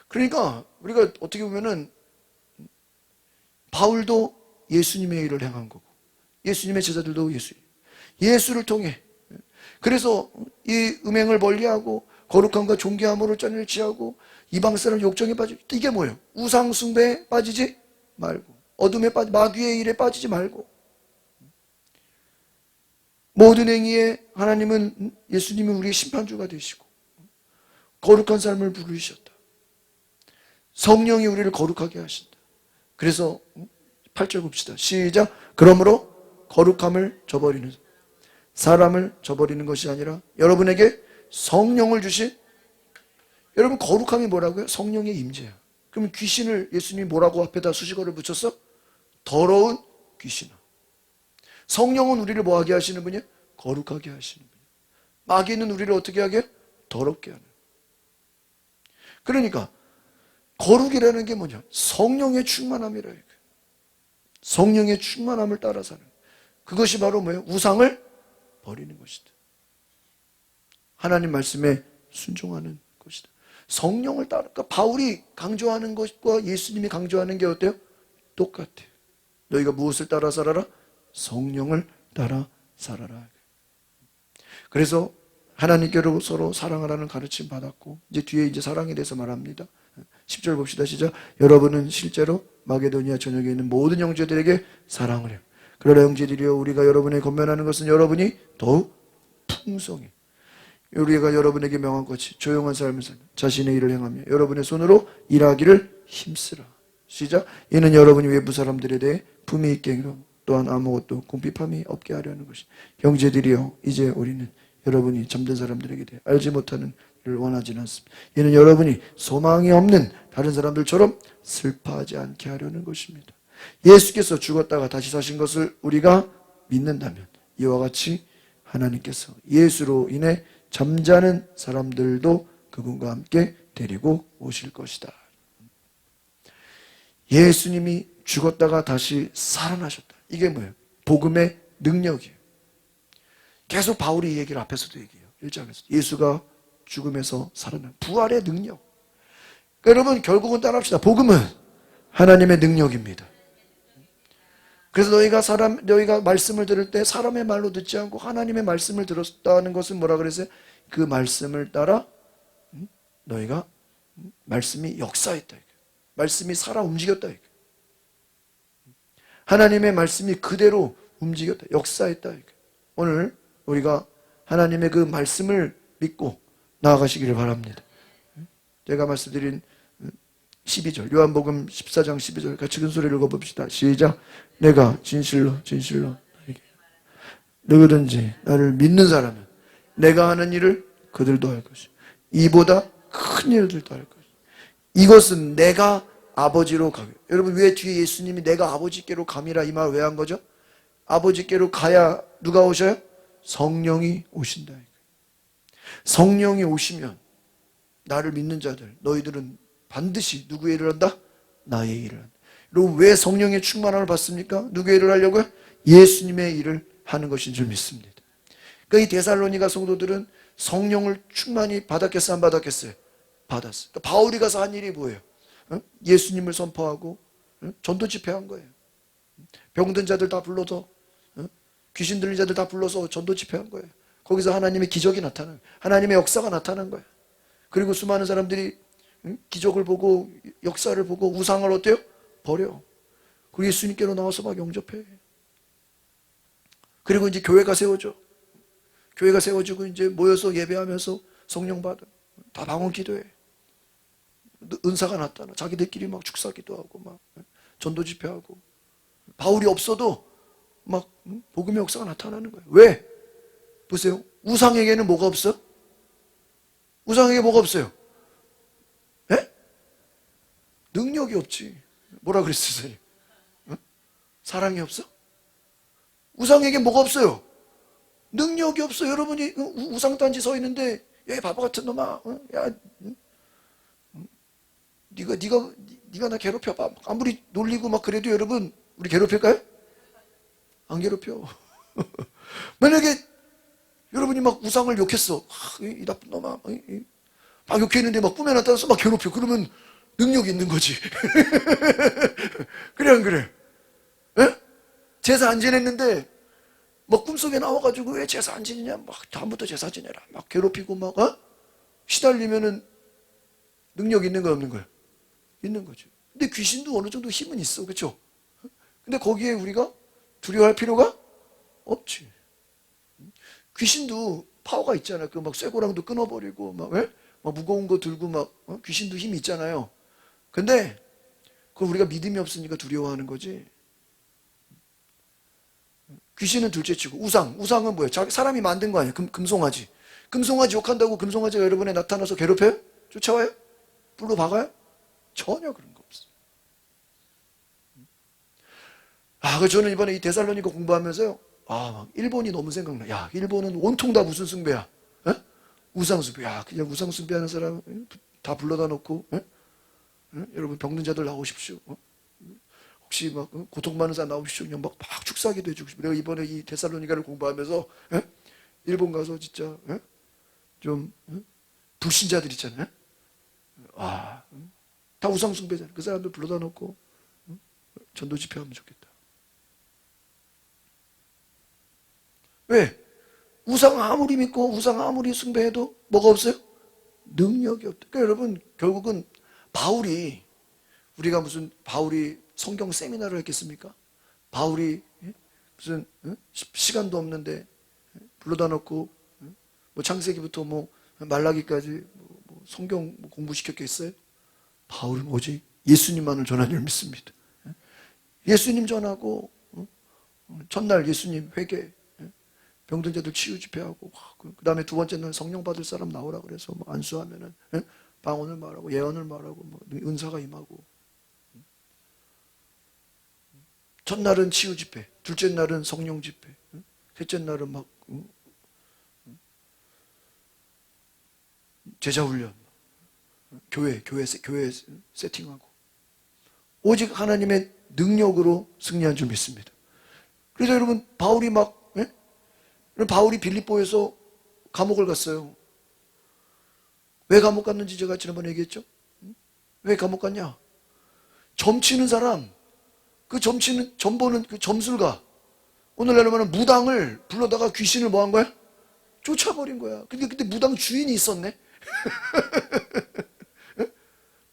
A: 그러니까 우리가 어떻게 보면은 바울도 예수님의 일을 행한 거고, 예수님의 제자들도 예수를 통해, 그래서 이 음행을 멀리하고 거룩함과 존귀함으로 짠을 취하고 이방 사람 욕정에 빠지고, 이게 뭐예요? 우상 숭배에 빠지지 말고, 어둠에 빠지, 마귀의 일에 빠지지 말고, 모든 행위에 하나님은, 예수님은 우리의 심판주가 되시고 거룩한 삶을 부르셨다. 성령이 우리를 거룩하게 하신다. 그래서 8절 봅시다. 시작. 그러므로 거룩함을 저버리는, 사람을 저버리는 것이 아니라 여러분에게 성령을 주신, 여러분 거룩함이 뭐라고요? 성령의 임재야. 그러면 귀신을 예수님이 뭐라고 앞에다 수식어를 붙였어? 더러운 귀신아. 성령은 우리를 뭐하게 하시는 분이에요? 거룩하게 하시는 분이에요. 마귀는 우리를 어떻게 하게 해요? 더럽게 하는. 그러니까 거룩이라는 게 뭐냐? 성령의 충만함이라. 성령의 충만함을 따라 사는. 그것이 바로 뭐예요? 우상을 버리는 것이다. 하나님 말씀에 순종하는 것이다. 성령을 따라. 그러니까 바울이 강조하는 것과 예수님이 강조하는 게 어때요? 똑같아요. 너희가 무엇을 따라 살아라? 성령을 따라 살아라. 그래서 하나님께로 서로 사랑하라는 가르침 받았고, 이제 뒤에 이제 사랑에 대해서 말합니다. 10절 봅시다. 시작. 여러분은 실제로 마게도니아 전역에 있는 모든 형제들에게 사랑을 해요. 그러나 형제들이여, 우리가 여러분에 권면하는 것은 여러분이 더욱 풍성히, 우리가 여러분에게 명한 것이 조용한 삶을 살며 자신의 일을 행하며 여러분의 손으로 일하기를 힘쓰라. 시작. 이는 여러분이 외부 사람들에 대해 품위 있게 행하고 또한 아무것도 궁핍함이 없게 하려는 것이. 형제들이여, 이제 우리는 여러분이 잠든 사람들에게 대해 알지 못하는 일을 원하지는 않습니다. 이는 여러분이 소망이 없는 다른 사람들처럼 슬퍼하지 않게 하려는 것입니다. 예수께서 죽었다가 다시 사신 것을 우리가 믿는다면 이와 같이 하나님께서 예수로 인해 잠자는 사람들도 그분과 함께 데리고 오실 것이다. 예수님이 죽었다가 다시 살아나셨다. 이게 뭐예요? 복음의 능력이에요. 계속 바울이 이 얘기를 앞에서도 얘기해요. 1장에서. 예수가 죽음에서 살아난 부활의 능력. 그러니까 여러분, 결국은 따라합시다. 복음은 하나님의 능력입니다. 그래서 너희가 말씀을 들을 때 사람의 말로 듣지 않고 하나님의 말씀을 들었다는 것은 뭐라 그랬어요? 그 말씀을 따라 너희가 말씀이 역사했다. 말씀이 살아 움직였다. 하나님의 말씀이 그대로 움직였다. 역사했다. 오늘 우리가 하나님의 그 말씀을 믿고 나아가시기를 바랍니다. 제가 말씀드린 12절, 요한복음 14장 12절 같이 큰 소리를 읽어봅시다. 시작. 내가 진실로 누구든지 나를 믿는 사람은 내가 하는 일을 그들도 할 것이요 이보다 큰 일들도 할 것이요 이것은 내가 아버지로 가게. 여러분, 왜 뒤에 예수님이 내가 아버지께로 감이라 이 말 왜 한 거죠? 아버지께로 가야 누가 오셔요? 성령이 오신다. 성령이 오시면 나를 믿는 자들, 너희들은 반드시 누구의 일을 한다? 나의 일을 한다. 여러분, 왜 성령의 충만함을 받습니까? 누구의 일을 하려고요? 예수님의 일을 하는 것인 줄 믿습니다. 그러니까 이 데살로니가 성도들은 성령을 충만히 받았겠어요? 안 받았겠어요? 받았어요. 그러니까 바울이 가서 한 일이 뭐예요? 예수님을 선포하고 전도 집회한 거예요. 병든 자들 다 불러서, 귀신 들린 자들 다 불러서 전도 집회한 거예요. 거기서 하나님의 기적이 나타나는, 하나님의 역사가 나타난 거예요. 그리고 수많은 사람들이 기적을 보고 역사를 보고 우상을 어때요? 버려. 그리고 예수님께로 나와서 막 영접해. 그리고 이제 교회가 세워져. 교회가 세워지고 이제 모여서 예배하면서 성령 받아. 다 방언 기도해. 은사가 나타나. 자기들끼리 막 축사 기도하고 막 전도 집회하고. 바울이 없어도 막 복음의 역사가 나타나는 거예요. 왜? 보세요. 우상에게는 뭐가 없어? 우상에게 뭐가 없어요? 예? 능력이 없지. 뭐라 그랬어요? 사랑이 없어? 우상에게 뭐가 없어요? 능력이 없어. 여러분이 우상단지 서 있는데, 야, 바보 같은 놈아, 야, 네가 나 괴롭혀봐. 아무리 놀리고 막 그래도 여러분, 우리 괴롭힐까요? 안 괴롭혀. 만약에 여러분이 막 우상을 욕했어. 이 나쁜 놈아. 막 욕했는데 막 꿈에 나타나서 막 괴롭혀. 그러면 능력이 있는 거지. 그래, 안 그래? 에? 제사 안 지냈는데 막 꿈속에 나와가지고 왜 제사 안 지내냐? 막 다음부터 제사 지내라. 막 괴롭히고 막, 시달리면은 능력 있는 거야, 없는 거야? 있는 거죠. 근데 귀신도 어느 정도 힘은 있어. 그렇죠? 근데 거기에 우리가 두려워할 필요가 없지. 귀신도 파워가 있잖아. 그 막 쇠고랑도 끊어버리고 막, 막 무거운 거 들고 막, 귀신도 힘이 있잖아요. 근데 그걸 우리가 믿음이 없으니까 두려워하는 거지. 귀신은 둘째치고 우상은 뭐예요? 사람이 만든 거 아니에요? 금송아지. 금송아지 욕한다고 금송아지가 여러분에 나타나서 괴롭혀요? 쫓아와요? 불로 박아요? 전혀 그런 거 없어요. 그래서 저는 이번에 이 데살로니가 공부하면서요, 막 일본이 너무 생각나. 야, 일본은 온통 다 무슨 숭배야? 에? 우상숭배. 야, 그냥 우상숭배하는 사람 다 불러다 놓고, 여러분 병든 자들 나오십시오. 혹시 막 고통 많은 사람 나오십시오. 그냥 막 축사기도 해주고 싶어. 내가 이번에 이 데살로니가를 공부하면서 일본 가서 진짜 좀 불신자들 있잖아요. 다 우상숭배잖아요. 그 사람들 불러다 놓고 전도 집회하면 좋겠다. 왜? 우상 아무리 믿고 우상 아무리 숭배해도 뭐가 없어요? 능력이 없다. 그러니까 여러분 결국은 바울이 우리가 무슨 바울이 성경 세미나를 했겠습니까? 바울이 무슨 시간도 없는데 불러다 놓고 뭐 창세기부터 뭐 말라기까지 뭐 성경 공부시켰겠어요? 바울은 오직 예수님만을 전한 줄 믿습니다. 예수님 전하고 첫날 예수님 회개, 병든 자들 치유 집회하고 그 다음에 두 번째 날 성령 받을 사람 나오라 그래서 뭐 안수하면은 방언을 말하고 예언을 말하고 뭐 은사가 임하고 첫날은 치유 집회, 둘째 날은 성령 집회, 셋째 날은 막 제자 훈련, 교회 세팅하고 오직 하나님의 능력으로 승리한 줄 믿습니다. 그래서 여러분 바울이 바울이 빌립보에서 감옥을 갔어요. 왜 감옥 갔는지 제가 지난번에 얘기했죠? 왜 감옥 갔냐? 점치는 사람, 그 점보는 그 점술가, 오늘날로 말하면 무당을 불러다가 귀신을 뭐 한 거야? 쫓아버린 거야. 근데 그때 무당 주인이 있었네?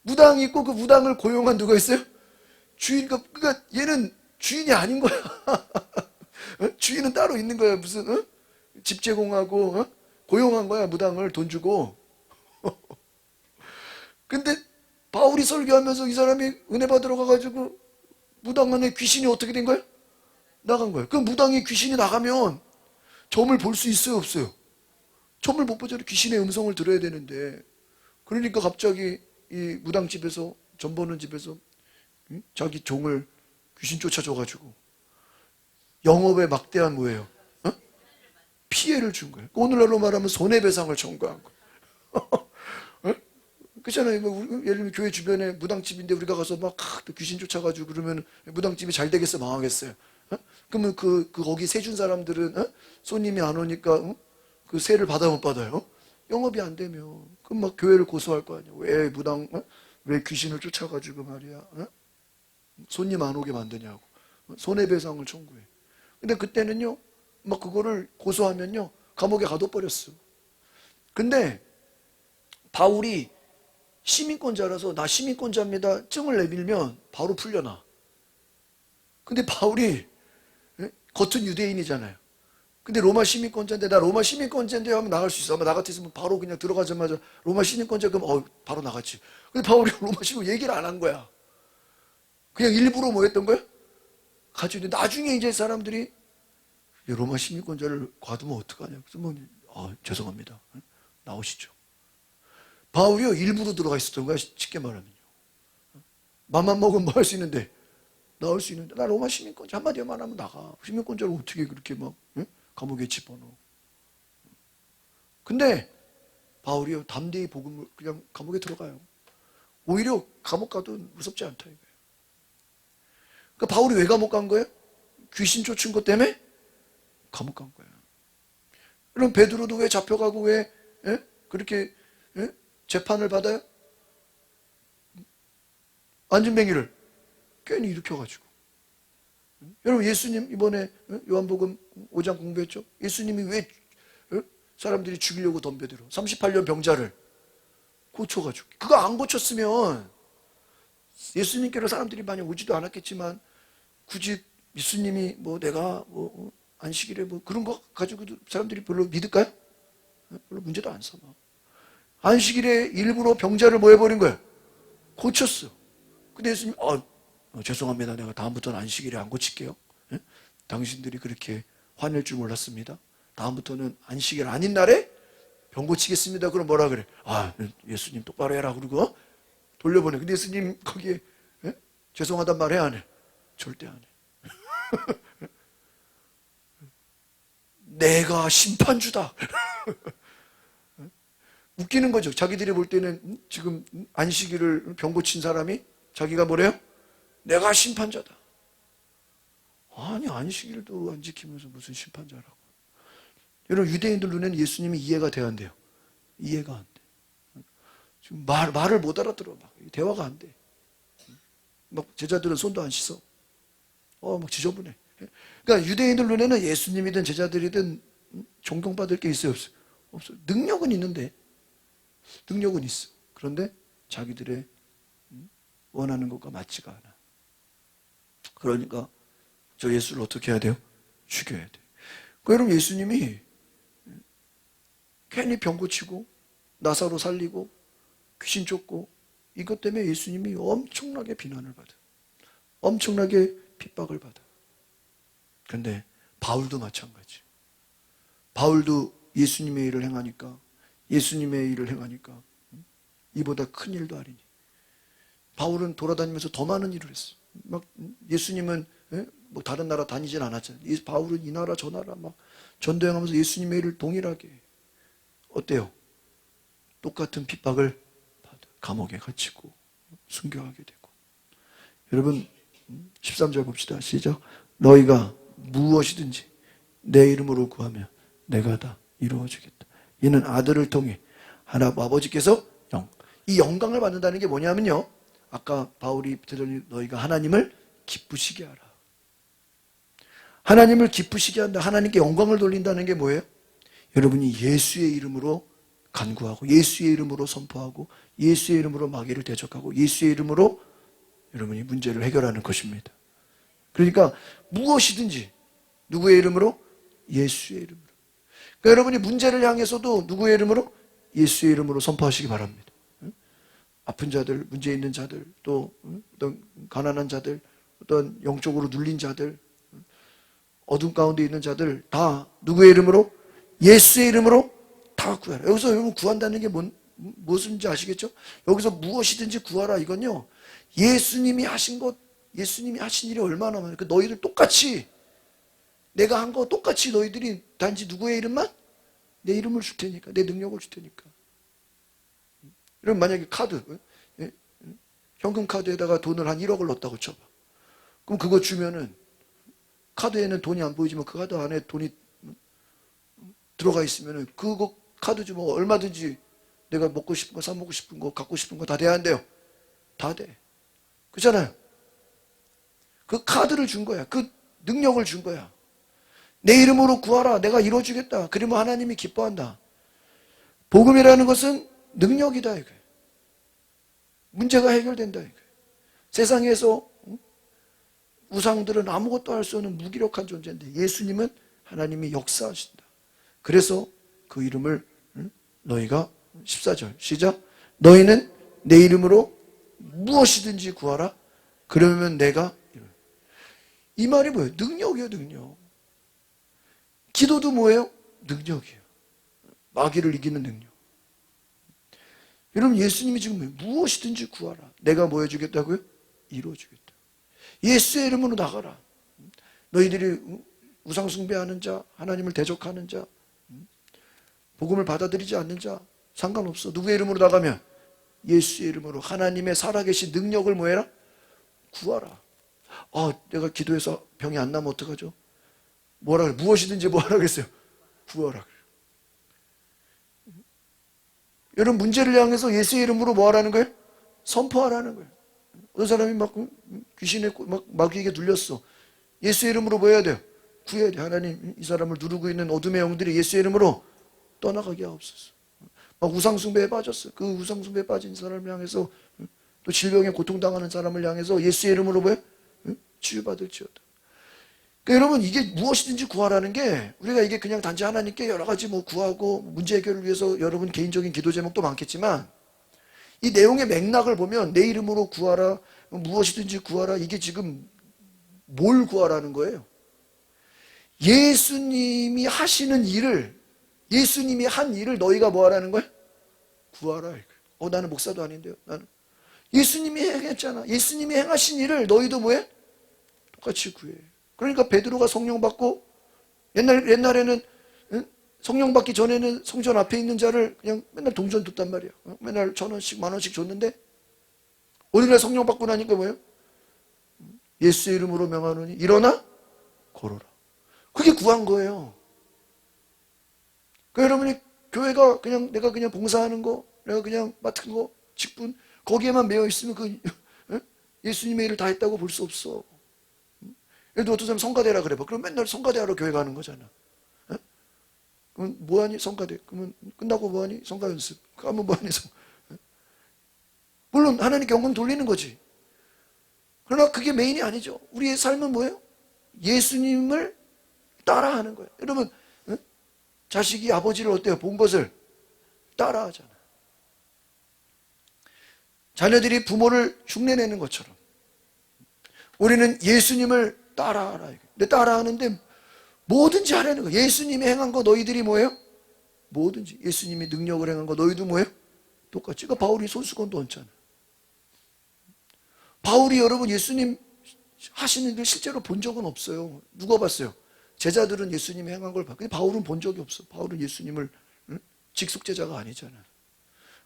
A: 무당이 있고 그 무당을 고용한 누가 있어요? 주인, 그러니까 얘는 주인이 아닌 거야. 주인은 따로 있는 거야. 무슨, 집 제공하고, 고용한 거야. 무당을 돈 주고. 근데 바울이 설교하면서 이 사람이 은혜 받으러 가가지고 무당 안에 귀신이 어떻게 된 거야? 나간 거야. 그 무당이 귀신이 나가면 점을 볼 수 있어요? 없어요? 점을 못 보잖아요. 귀신의 음성을 들어야 되는데. 그러니까 갑자기 이 무당집에서, 점 보는 집에서 자기 종을 귀신 쫓아줘가지고 영업에 막대한 뭐예요? 피해를 준 거예요. 오늘날로 말하면 손해배상을 청구한 거예요. 그렇잖아요. 예를 들면 교회 주변에 무당집인데 우리가 가서 막 귀신 쫓아가지고 그러면 무당집이 잘 되겠어? 망하겠어요? 그러면 거기 세 준 사람들은 손님이 안 오니까 그 세를 받아 못 받아요? 영업이 안 되면 그럼 막 교회를 고소할 거 아니야. 왜 왜 귀신을 쫓아가지고 말이야 손님 안 오게 만드냐고 손해배상을 청구해. 근데 그때는요 막 그거를 고소하면요 감옥에 가둬버렸어. 근데 바울이 시민권자라서 나 시민권자입니다 증을 내밀면 바로 풀려나. 근데 바울이 겉은 유대인이잖아요. 근데 로마 시민권자인데 나 로마 시민권자인데 하면 나갈 수 있어. 아마 나 같았으면 바로 그냥 들어가자마자 로마 시민권자 그럼 바로 나갔지. 근데 바울이 로마 시민 얘기를 안 한 거야. 그냥 일부러 뭐 했던 거야? 가지고 있는데 나중에 이제 사람들이 로마 시민권자를 과두면 어떡하냐. 그래서 뭐 죄송합니다. 나오시죠. 바울이요 일부러 들어가 있었던 거야. 쉽게 말하면요. 맘만 먹으면 뭐 할 수 있는데 나올 수 있는데 나 로마 시민권자 한마디만 하면 나가. 시민권자를 어떻게 그렇게 막 감옥에 집어넣어. 근데 바울이요 담대히 복음을 그냥 감옥에 들어가요. 오히려 감옥 가도 무섭지 않다 이거예요. 그러니까 바울이 왜 감옥 간 거예요? 귀신 쫓은 것 때문에 감옥 간 거예요. 그럼 베드로도 왜 잡혀가고 왜 그렇게 재판을 받아요? 안진뱅이를 괜히 일으켜가지고. 여러분 예수님 이번에 요한복음 5장 공부했죠? 예수님이 왜 사람들이 죽이려고 덤벼들어 38년 병자를 고쳐가지고. 그거 안 고쳤으면 예수님께로 사람들이 많이 오지도 않았겠지만 굳이 예수님이 뭐 내가 뭐 안식일에 뭐 그런 거 가지고도 사람들이 별로 믿을까요? 별로 문제도 안 삼아. 안식일에 일부러 병자를 뭐 해버린 거야? 고쳤어. 근데 예수님 죄송합니다. 내가 다음부터는 안식일에 안 고칠게요. 당신들이 그렇게 화낼 줄 몰랐습니다. 다음부터는 안식일 아닌 날에 병 고치겠습니다. 그럼 뭐라 그래? 예수님 똑바로 해라. 그러고 돌려보내. 근데 예수님 거기에 죄송하단 말 해? 안 해? 절대 안 해. 내가 심판주다. 웃기는 거죠. 자기들이 볼 때는 지금 안식일을 병 고친 사람이 자기가 뭐래요? 내가 심판자다. 아니, 안식일도 안 지키면서 무슨 심판자라고. 여러분, 유대인들 눈에는 예수님이 이해가 돼야 안 돼요? 이해가 안 돼. 지금 말을 못 알아들어. 막 대화가 안 돼. 막 제자들은 손도 안 씻어. 막 지저분해. 그러니까 유대인들 눈에는 예수님이든 제자들이든 존경받을 게 있어요, 없어요? 없어요. 능력은 있는데, 능력은 있어. 그런데 자기들의 원하는 것과 맞지가 않아. 그러니까 저 예수를 어떻게 해야 돼요? 죽여야 돼. 여러분, 예수님이 괜히 병 고치고 나사로 살리고 귀신 쫓고 이것 때문에 예수님이 엄청나게 비난을 받아. 엄청나게 핍박을 받아. 근데 바울도 마찬가지. 바울도 예수님의 일을 행하니까, 예수님의 일을 행하니까 이보다 큰 일도 아니니. 바울은 돌아다니면서 더 많은 일을 했어. 막 예수님은 뭐 다른 나라 다니진 않았잖아요. 바울은 이 나라 저 나라 막 전도행하면서 예수님의 일을 동일하게. 어때요? 똑같은 핍박을 받아. 감옥에 갇히고 순교하게 되고. 여러분, 13절 봅시다. 시작. 너희가 무엇이든지 내 이름으로 구하면 내가 다 이루어주겠다. 이는 아들을 통해 하나님 아버지께서 이 영광을 받는다는 게 뭐냐면요, 아까 바울이 들으니 너희가 하나님을 기쁘시게 하라. 하나님을 기쁘시게 한다. 하나님께 영광을 돌린다는 게 뭐예요? 여러분이 예수의 이름으로 간구하고 예수의 이름으로 선포하고 예수의 이름으로 마귀를 대적하고 예수의 이름으로 여러분이 문제를 해결하는 것입니다. 그러니까 무엇이든지 누구의 이름으로? 예수의 이름으로. 그러니까 여러분이 문제를 향해서도 누구의 이름으로? 예수의 이름으로 선포하시기 바랍니다. 아픈 자들, 문제 있는 자들, 또 어떤 가난한 자들, 어떤 영적으로 눌린 자들, 어둠 가운데 있는 자들 다 누구의 이름으로? 예수의 이름으로 다 구하라. 여기서 여러분 구한다는 게 무엇인지 아시겠죠? 여기서 무엇이든지 구하라 이건요, 예수님이 하신 것, 예수님이 하신 일이 얼마나 많아요. 그 너희들 똑같이 내가 한 거 똑같이 너희들이 단지 누구의 이름만? 내 이름을 줄 테니까, 내 능력을 줄 테니까. 여러분, 만약에 카드, 현금 카드에다가 돈을 한 1억을 넣었다고 쳐봐. 그럼 그거 주면은 카드에는 돈이 안 보이지만 그 카드 안에 돈이 들어가 있으면은 그거 카드 주면 얼마든지 내가 먹고 싶은 거, 사 먹고 싶은 거, 갖고 싶은 거 다 돼야 한대요. 다 돼. 그렇잖아요. 그 카드를 준 거야. 그 능력을 준 거야. 내 이름으로 구하라. 내가 이루어주겠다. 그러면 하나님이 기뻐한다. 복음이라는 것은 능력이다 이거예요. 문제가 해결된다 이거예요. 세상에서 우상들은 아무것도 할 수 없는 무기력한 존재인데 예수님은 하나님이 역사하신다. 그래서 그 이름을 너희가 14절 시작. 너희는 내 이름으로 무엇이든지 구하라. 그러면 내가, 이 말이 뭐예요? 능력이에요. 능력. 기도도 뭐예요? 능력이에요. 마귀를 이기는 능력. 여러분, 예수님이 지금 무엇이든지 구하라. 내가 뭐 해주겠다고요? 이루어주겠다. 예수의 이름으로 나가라. 너희들이 우상 숭배하는 자, 하나님을 대적하는 자, 복음을 받아들이지 않는 자 상관없어. 누구의 이름으로 나가면? 예수의 이름으로 하나님의 살아계신 능력을 뭐 해라? 구하라. 내가 기도해서 병이 안 나면 어떡하죠? 뭐라 그래? 무엇이든지 뭐 하라 그랬어요? 구하라. 여러분, 문제를 향해서 예수의 이름으로 뭐 하라는 거예요? 선포하라는 거예요. 어떤 사람이 막 귀신에 막 마귀에게 눌렸어. 예수의 이름으로 뭐 해야 돼요? 구해야 돼. 하나님, 이 사람을 누르고 있는 어둠의 영들이 예수의 이름으로 떠나가게 하옵소서. 막 우상숭배에 빠졌어. 그 우상숭배에 빠진 사람을 향해서, 또 질병에 고통당하는 사람을 향해서 예수의 이름으로 뭐예요? 치유받을지어다. 그러니까 여러분, 이게 무엇이든지 구하라는 게, 우리가 이게 그냥 단지 하나님께 여러 가지 뭐 구하고 문제 해결을 위해서 여러분 개인적인 기도 제목도 많겠지만, 이 내용의 맥락을 보면 내 이름으로 구하라, 무엇이든지 구하라, 이게 지금 뭘 구하라는 거예요? 예수님이 하시는 일을, 예수님이 한 일을 너희가 뭐 하라는 거예요? 구하라. 나는 목사도 아닌데요. 나는 예수님이 행했잖아. 예수님이 행하신 일을 너희도 뭐해? 똑같이 구해. 그러니까 베드로가 성령 받고, 옛날에는 성령 받기 전에는 성전 앞에 있는 자를 그냥 맨날 동전 줬단 말이에요. 맨날 1,000원씩, 10,000원씩 줬는데 어느 날 성령 받고 나니까 뭐예요? 예수의 이름으로 명하노니 일어나 걸어라. 그게 구한 거예요. 그러니까 여러분이 교회가 그냥 내가 그냥 봉사하는 거, 내가 그냥 맡은 거, 직분 거기에만 매여 있으면 그 예수님의 일을 다 했다고 볼 수 없어. 예를 들어 어떤 사람 성가대라 그래 봐. 그럼 맨날 성가대하러 교회 가는 거잖아. 그러면 뭐하니? 성가대. 그러면 끝나고 뭐하니? 성가 연습. 그러면 뭐하니? 물론 하나님께 영광 돌리는 거지. 그러나 그게 메인이 아니죠. 우리의 삶은 뭐예요? 예수님을 따라하는 거예요. 여러분 자식이 아버지를 어때요? 본 것을 따라하잖아. 자녀들이 부모를 흉내내는 것처럼 우리는 예수님을 따라하라. 근데 따라하는데 뭐든지 하라는 거예요. 예수님이 행한 거 너희들이 뭐예요? 뭐든지. 예수님이 능력을 행한 거 너희도 뭐예요? 똑같이. 그러니까 바울이 손수건도 얹잖아. 바울이 여러분 예수님 하시는 일 실제로 본 적은 없어요. 누가 봤어요? 제자들은 예수님이 행한 걸 봐. 근데 바울은 본 적이 없어. 바울은 예수님을 직속제자가 아니잖아.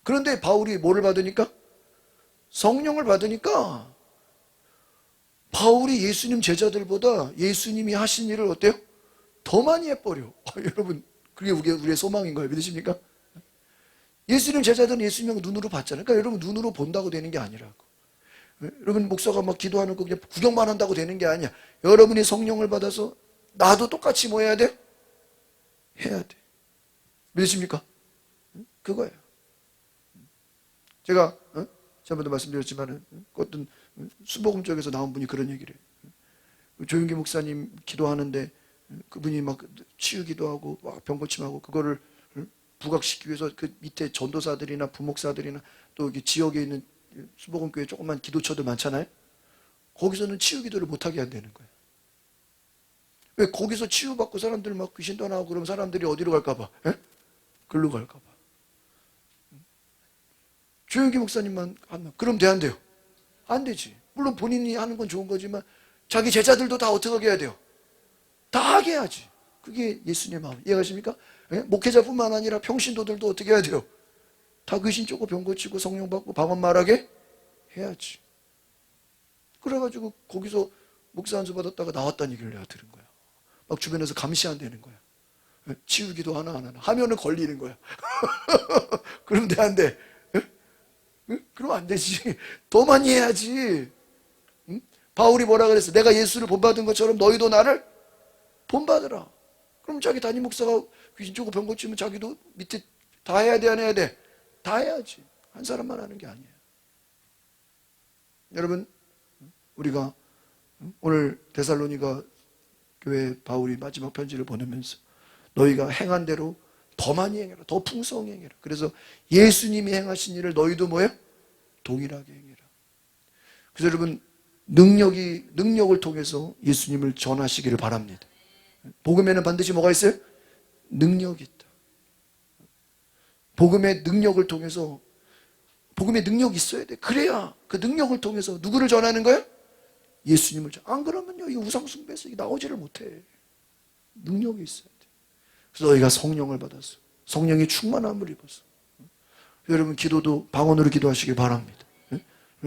A: 그런데 바울이 뭐를 받으니까? 성령을 받으니까 바울이 예수님 제자들보다 예수님이 하신 일을 어때요? 더 많이 해버려. 여러분 그게 우리의 소망인 거예요. 믿으십니까? 예수님 제자들은 예수님을 눈으로 봤잖아요. 그러니까 여러분 눈으로 본다고 되는 게 아니라고. 여러분 목사가 막 기도하는 거 그냥 구경만 한다고 되는 게 아니야. 여러분이 성령을 받아서 나도 똑같이 뭐 해야 돼? 해야 돼. 믿으십니까? 그거예요. 제가 전에도 말씀드렸지만 어떤 수복음 쪽에서 나온 분이 그런 얘기를 해요. 조윤기 목사님 기도하는데 그분이 막 치유기도 하고 병고침하고 그거를 부각시키기 위해서 그 밑에 전도사들이나 부목사들이나 또 여기 지역에 있는 수복음교회 조그만 기도처들 많잖아요. 거기서는 치유기도를 못하게 한다는 거예요. 왜? 거기서 치유받고 사람들 막 귀신 떠나고 그러면 사람들이 어디로 갈까봐? 글로 갈까봐. 조영기 목사님만 하면 그럼 돼 안 돼요? 안 되지. 물론 본인이 하는 건 좋은 거지만 자기 제자들도 다 어떻게 해야 돼요? 다 하게 해야지. 그게 예수님의 마음. 이해가십니까? 목회자뿐만 아니라 평신도들도 어떻게 해야 돼요? 다 귀신 쫓고 병 고치고 성령 받고 방언 말하게 해야지. 그래가지고 거기서 목사 안수 받았다가 나왔다는 얘기를 내가 들은 거야. 막 주변에서 감시 안 되는 거야. 치우기도 하나 안 하나 하면은 걸리는 거야. 그럼 돼 안 돼? 그럼 안 되지. 더 많이 해야지. 바울이 뭐라 그랬어? 내가 예수를 본받은 것처럼 너희도 나를 본받으라. 그럼 자기 담임 목사가 귀신 쫓고 병 고치면 자기도 밑에 다 해야 돼 안 해야 돼? 다 해야지. 한 사람만 하는 게 아니에요. 여러분 우리가 오늘 데살로니가 교회 바울이 마지막 편지를 보내면서 너희가 행한 대로 더 많이 행해라. 더 풍성히 행해라. 그래서 예수님이 행하신 일을 너희도 뭐예요? 동일하게 행해라. 그래서 여러분 능력을 통해서 예수님을 전하시기를 바랍니다. 복음에는 반드시 뭐가 있어요? 능력이 있다. 복음의 능력을 통해서 복음의 능력이 있어야 돼. 그래야 그 능력을 통해서 누구를 전하는 거예요? 예수님을 안 그러면요 이 우상숭배에서 나오지를 못해. 능력이 있어야 돼. 그래서 너희가 성령을 받았어. 성령의 충만함을 입었어. 여러분 기도도 방언으로 기도하시길 바랍니다.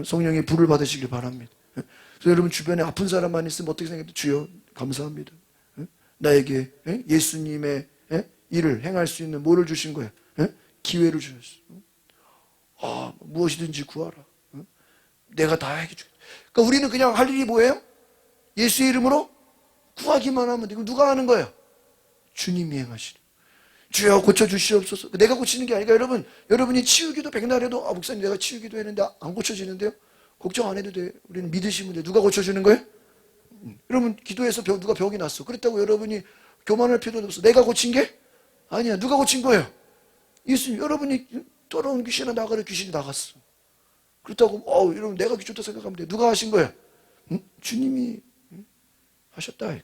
A: 성령의 불을 받으시길 바랍니다. 그래서 여러분 주변에 아픈 사람만 있으면 어떻게 생각해요? 주여 감사합니다. 나에게 예수님의 일을 행할 수 있는 뭐를 주신 거예요? 기회를 주셨어. 무엇이든지 구하라. 내가 다 해주겠다. 그러니까 우리는 그냥 할 일이 뭐예요? 예수의 이름으로 구하기만 하면 돼. 누가 하는 거예요? 주님이 행하시는. 주여 고쳐주시옵소서. 내가 고치는 게 아니라 여러분이 치유기도 백날 해도 목사님 내가 치유기도 했는데 안 고쳐지는데요? 걱정 안 해도 돼. 우리는 믿으시면 돼. 누가 고쳐주는 거예요? 여러분 기도해서 누가 병이 났어. 그렇다고 여러분이 교만할 필요도 없어. 내가 고친 게 아니야. 누가 고친 거예요? 예수님. 여러분이 떠나온 귀신이 나가래. 귀신이 나갔어. 그렇다고 여러분 내가 귀좋다 생각하면 돼. 누가 하신 거예요? 주님이 하셨다.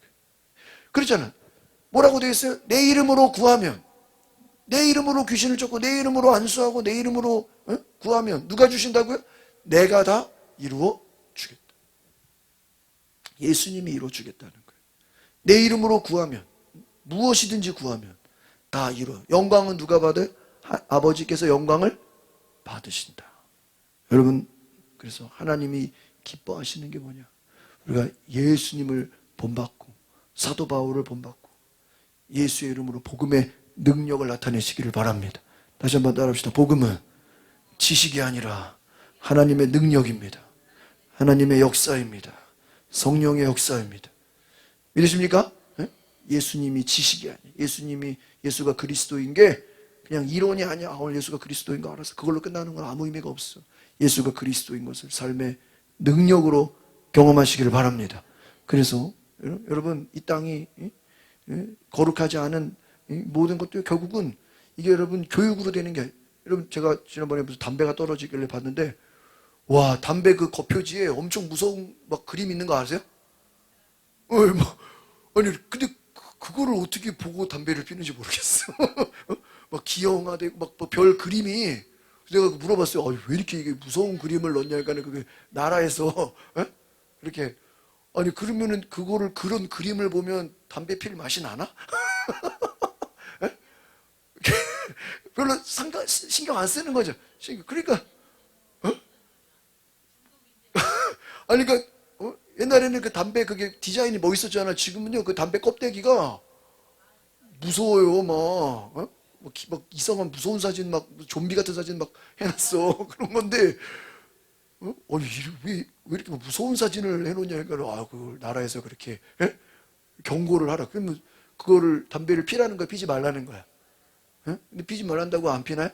A: 그렇잖아. 뭐라고 되어 있어요? 내 이름으로 구하면, 내 이름으로 귀신을 쫓고 내 이름으로 안수하고 내 이름으로 구하면 누가 주신다고요? 내가 다 이루어 주겠다. 예수님이 이루어 주겠다는 거예요. 내 이름으로 구하면, 무엇이든지 구하면 다 이루어. 영광은 누가 받아요? 아버지께서 영광을 받으신다. 여러분, 그래서 하나님이 기뻐하시는 게 뭐냐? 우리가 예수님을 본받고 사도 바울을 본받고 예수의 이름으로 복음의 능력을 나타내시기를 바랍니다. 다시 한번 따라합시다. 복음은 지식이 아니라 하나님의 능력입니다. 하나님의 역사입니다. 성령의 역사입니다. 믿으십니까? 예수님이 지식이 아니에요. 예수가 그리스도인 게 그냥 이론이 아니야. 오늘 예수가 그리스도인 거 알아서 그걸로 끝나는 건 아무 의미가 없어. 예수가 그리스도인 것을 삶의 능력으로 경험하시기를 바랍니다. 그래서 여러분, 이 땅이 거룩하지 않은 모든 것도 결국은 이게 여러분 교육으로 되는 게, 여러분 제가 지난번에 무슨 담배가 떨어지길래 봤는데, 와, 담배 그 겉표지에 엄청 무서운 막 그림 있는 거 아세요? 아니 근데 그거를 어떻게 보고 담배를 피는지 모르겠어. 막 기형화되고 막 별 그림이. 내가 물어봤어요. 왜 이렇게 이게 무서운 그림을 넣냐? 그러니까 그게 나라에서 이렇게, 아니 그러면은 그거를, 그런 그림을 보면 담배 필 맛이 나나? 별로 신경 안 쓰는 거죠. 그러니까 아니 그러니까 옛날에는 그 담배 그게 디자인이 멋있었잖아. 지금은요 그 담배 껍데기가 무서워요. 막 이상한 무서운 사진, 막 좀비 같은 사진 막 해놨어. 그런 건데 아니 왜 이렇게 무서운 사진을 해놓냐? 그러니까 그 나라에서 그렇게 경고를 하라. 그러면 그거를 담배를 피라는 거야, 피지 말라는 거야? 근데 피지 말란다고 안 피나요?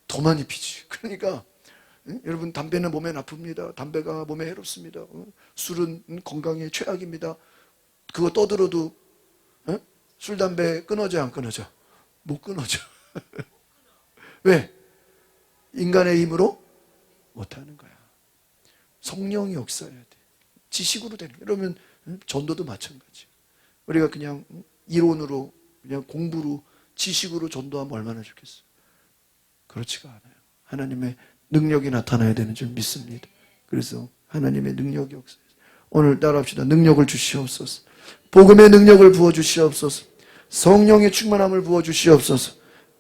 A: 더 많이 피지. 그러니까 여러분, 담배는 몸에 나쁩니다. 담배가 몸에 해롭습니다. 술은 건강에 최악입니다. 그거 떠들어도 술, 담배 끊어져 안 끊어져? 못 끊어져. 왜? 인간의 힘으로 못하는 거야. 성령이 역사해야 돼. 지식으로 되는 거야. 그러면 전도도 마찬가지. 우리가 그냥 이론으로, 그냥 공부로, 지식으로 전도하면 얼마나 좋겠어. 그렇지가 않아요. 하나님의 능력이 나타나야 되는 줄 믿습니다. 그래서 하나님의 능력이 역사해서 오늘 따라합시다. 능력을 주시옵소서. 복음의 능력을 부어주시옵소서. 성령의 충만함을 부어주시옵소서.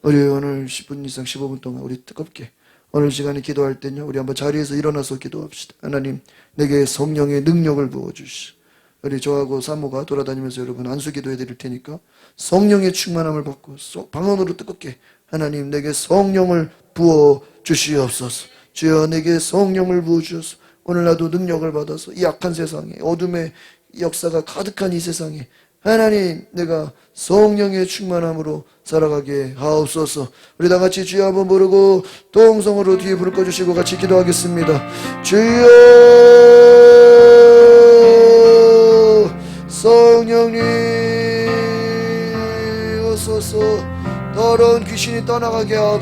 A: 우리 오늘 10분 이상 15분 동안 우리 뜨겁게 오늘 시간에 기도할 때는요, 우리 한번 자리에서 일어나서 기도합시다. 하나님, 내게 성령의 능력을 부어주시오. 우리 저하고 사모가 돌아다니면서 여러분 안수 기도해 드릴 테니까 성령의 충만함을 받고 방언으로 뜨겁게, 하나님 내게 성령을 부어 주시옵소서. 주여, 내게 성령을 부어 주셔서 오늘 나도 능력을 받아서 이 악한 세상에, 어둠의 역사가 가득한 이 세상에 하나님, 내가 성령의 충만함으로 살아가게 하옵소서. 우리 다 같이 주여 한번 부르고 동성으로 뒤에 불을 꺼주시고 같이 기도하겠습니다. 주여, 성령님 오소서. 더러운 귀신이 떠나가게 하옵소서.